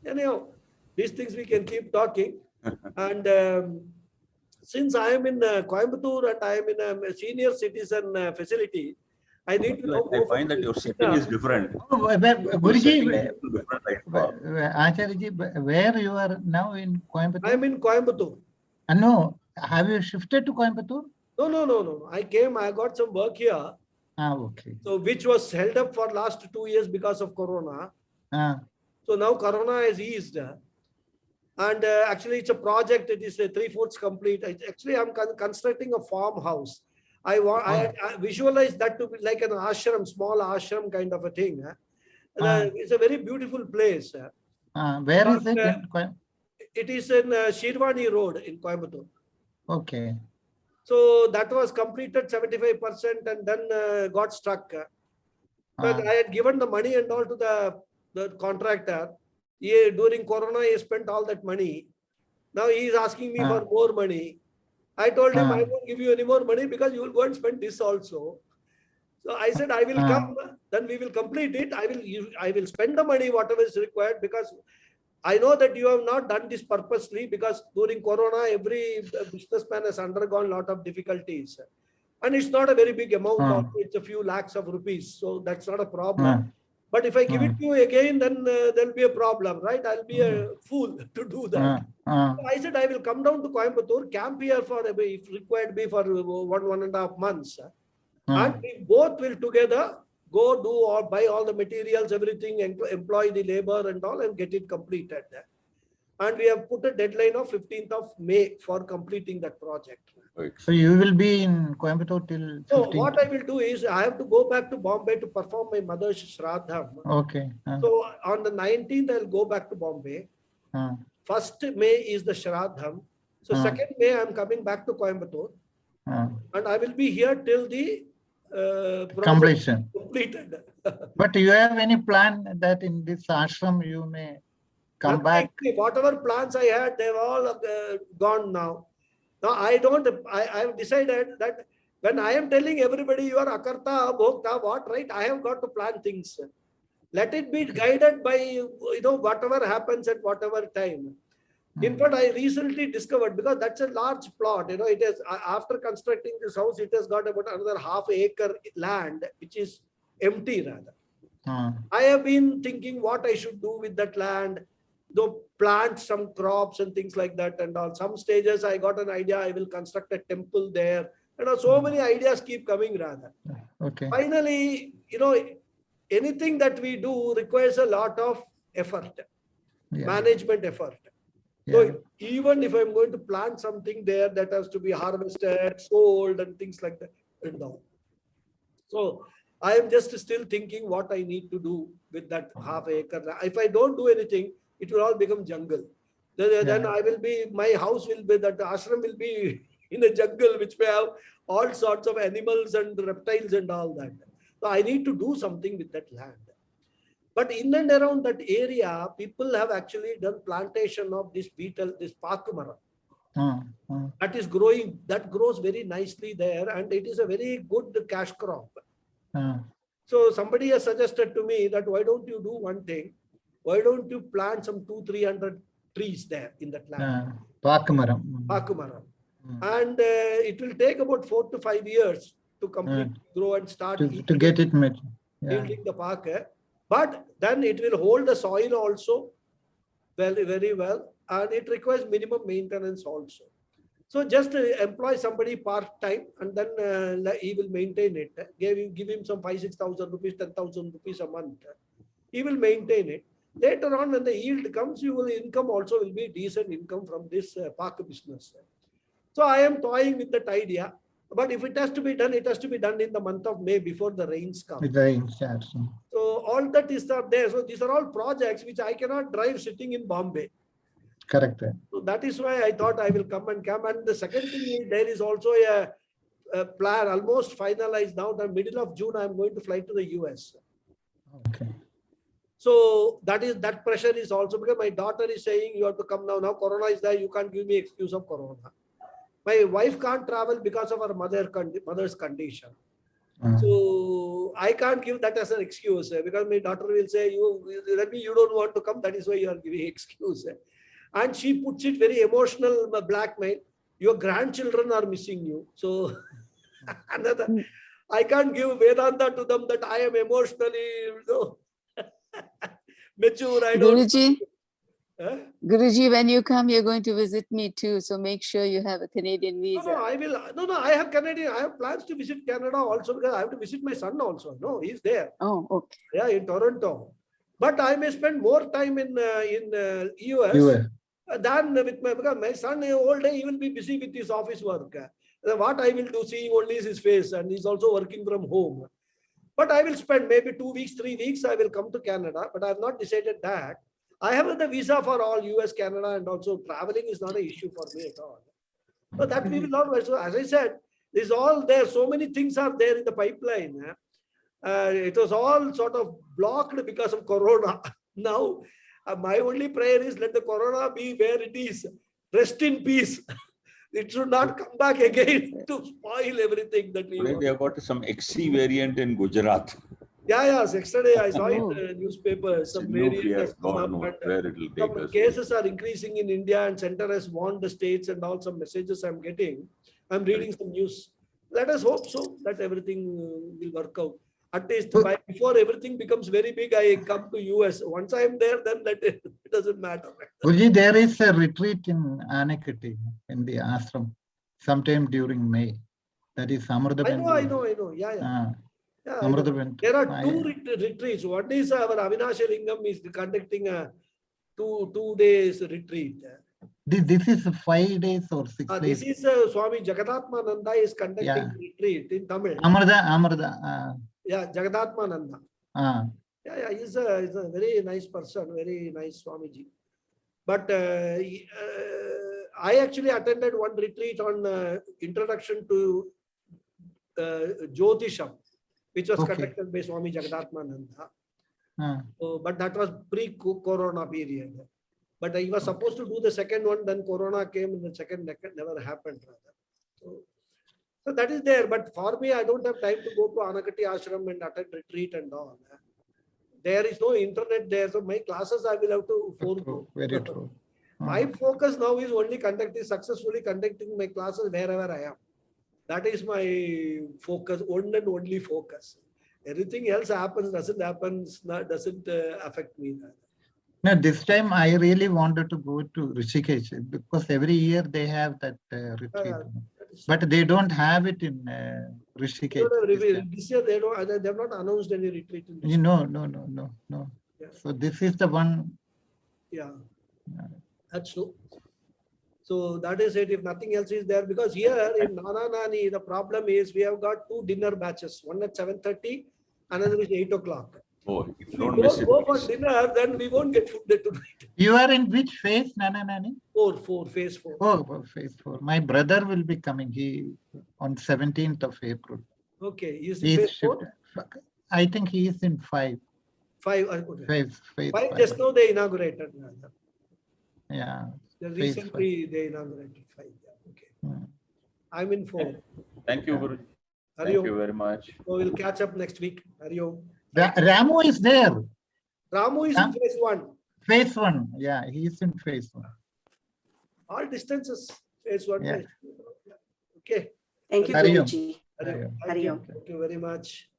A: Anyhow, these things we can keep talking. And since I am in Coimbatore and I am in a senior citizen facility, I need to know.
G: I find that your setting is different.
D: Guruji, Acharya, where you are now in Coimbatore?
A: I am in Coimbatore.
D: No, have you shifted to Coimbatore?
A: No. I got some work here.
D: Okay.
A: So which was held up for last 2 years because of Corona. So now Corona has eased. And actually it's a project. It is 3/4 complete. Actually, I'm constructing a farmhouse. I visualize that to be like an ashram, small ashram kind of a thing. It's a very beautiful place.
D: Where is it?
A: It is in Shirwani Road in Coimbatore.
D: Okay.
A: So that was completed 75% and then got struck. But I had given the money and all to the contractor. During Corona, he spent all that money. Now he is asking me for more money. I told him, I won't give you any more money because you will go and spend this also. So I said, I will come, then we will complete it. I will spend the money, whatever is required, because I know that you have not done this purposely, because during Corona, every businessman has undergone a lot of difficulties. And it's not a very big amount, it's a few lakhs of rupees. So that's not a problem. But if I give it to you again, then there'll be a problem, right? I'll be a fool to do that. So I said, I will come down to Coimbatore, camp here for, if required, be for 1.5 months. And we both will together go do or buy all the materials, everything, and employ the labor and all, and get it completed. And we have put a deadline of 15th of May for completing that project.
D: So you will be in Coimbatore till 15th?
A: So what I will do is I have to go back to Bombay to perform my mother's Shraddha.
D: Okay.
A: So on the 19th, I'll go back to Bombay. 1st May is the Shraddham. So 2nd May, I'm coming back to Coimbatore. And I will be here till the
D: completion.
A: Completed.
D: But do you have any plan that in this ashram you may come back?
A: Whatever plans I had, they've all gone now. Now I have decided that when I am telling everybody you are akarta, bhokta, what, right? I have got to plan things. Let it be guided by, whatever happens at whatever time. In fact, I recently discovered, because that's a large plot, it is after constructing this house, it has got about another half-acre land, which is empty rather. I have been thinking what I should do with that land, though plant some crops and things like that. And on some stages, I got an idea, I will construct a temple there. So many ideas keep coming rather.
D: Okay.
A: Finally, anything that we do requires a lot of effort, management effort. So even if I'm going to plant something there, that has to be harvested, sold, and things like that. And all. So I am just still thinking what I need to do with that half-acre. If I don't do anything, it will all become jungle. Then I will be, my house will be, that ashram will be in a jungle, which may have all sorts of animals and reptiles and all that. So I need to do something with that land. But in and around that area, people have actually done plantation of this beetle, this pakumara. That is growing, that grows very nicely there, and it is a very good cash crop. So somebody has suggested to me that why don't you do one thing? Why don't you plant some 200-300 trees there in that land? Pakumaram. And it will take about 4 to 5 years to completely grow and start
D: to get it
A: yielding the pak. But then it will hold the soil also very, very well, and it requires minimum maintenance also. So just employ somebody part-time, and then he will maintain it. Give him some 5,000-6,000 rupees, 10,000 rupees a month. He will maintain it. Later on, when the yield comes, income also will be decent income from this park business. So I am toying with that idea. But if it has to be done, it has to be done in the month of May before the rains come. So all that is not there. So these are all projects which I cannot drive sitting in Bombay.
D: Correct.
A: So that is why I thought I will come. And the second thing is, there is also a plan almost finalized now. The middle of June, I am going to fly to the US.
D: Okay.
A: So that pressure is also, because my daughter is saying you have to come now. Now Corona is there. You can't give me excuse of Corona. My wife can't travel because of her mother's condition. So I can't give that as an excuse, because my daughter will say, you don't want to come. That is why you are giving excuse. And she puts it very emotional blackmail. Your grandchildren are missing you. So I can't give Vedanta to them that I am emotionally mature.
C: Guruji, when you come, you're going to visit me too. So make sure you have a Canadian visa.
A: I will. I have Canadian. I have plans to visit Canada also, because I have to visit my son also. No, he's there.
C: Oh, okay.
A: Yeah, in Toronto. But I may spend more time in US than with because my son all day he will be busy with his office work. What I will do, seeing only is his face, and he's also working from home. But I will spend maybe 2 weeks, 3 weeks. I will come to Canada, but I have not decided that. I have the visa for all US, Canada, and also traveling is not an issue for me at all. So that we will not. So as I said, this is all there. So many things are there in the pipeline. It was all sort of blocked because of Corona. Now, my only prayer is let the Corona be where it is. Rest in peace. It should not come back again to spoil everything that we want.
G: They have got some XC variant in Gujarat.
A: Yeah. Yesterday I saw in the newspaper some variants. Some cases are increasing in India, and center has warned the states, and all some messages I'm getting. I'm reading some news. Let us hope so that everything will work out. At least before everything becomes very big, I come to US. Once I am there, then it doesn't matter.
D: Guruji, there is a retreat in Aavignidhi in the ashram sometime during May. That is Amrita.
A: I know. Yeah. There are 2 retreats. One is our Avinashi Lingam is conducting a 2 days retreat.
D: This is 5 days or 6 days.
A: This is Swami Jagadatmananda is conducting retreat in Tamil.
D: Amrita.
A: Yeah, Jagadatmananda. Yeah, he's a very nice person, very nice Swamiji. But I actually attended one retreat on introduction to Jyotisham, which was conducted by Swami Jagadatmananda. But that was pre-Corona period. But he was supposed to do the second one, then Corona came, and the second never happened. So that is there. But for me, I don't have time to go to Anakati Ashram and attend retreat and all. There is no internet there. So my classes I will have to forego.
D: Very true.
A: My focus now is only successfully conducting my classes wherever I am. That is my focus, one and only focus. Everything else happens, doesn't affect me.
D: No, this time I really wanted to go to Rishikesh because every year they have that retreat. But they don't have it in Rishikesh.
A: This year they have not announced any retreat in Rishikesh.
D: No.
A: Yeah.
D: So this is the one.
A: Yeah, that's true. So that is it. If nothing else is there, because here in Nana Nani, the problem is we have got 2 dinner batches, one at 7:30, another is 8 o'clock.
G: Oh,
A: If we
G: don't
A: don't
G: miss it.
A: go for
G: please.
A: dinner, then we won't get food tonight.
D: You are in which phase, Nana Nani?
A: Phase 4.
D: Oh, phase 4. My brother will be coming. He on 17th of April.
A: Okay, is it
D: He's
A: phase 4?
D: shifted. I think he is in 5.
A: 5. Okay.
D: Phase
A: 5 just now they inaugurated.
D: Yeah.
A: Recently they inaugurated 5. Yeah, okay. I'm in 4.
G: Thank you, Guruji. Thank you very much.
A: So we'll catch up next week. Hariom.
D: Ramu is there.
A: Ramu is in phase 1.
D: Phase 1. Yeah, he is in phase 1.
A: All distances. Phase 1.
D: Yeah.
A: Phase 2. Okay.
H: Thank you,
D: Hariom.
H: Guruji.
A: Hariom.
D: Hariom.
A: Thank you very much.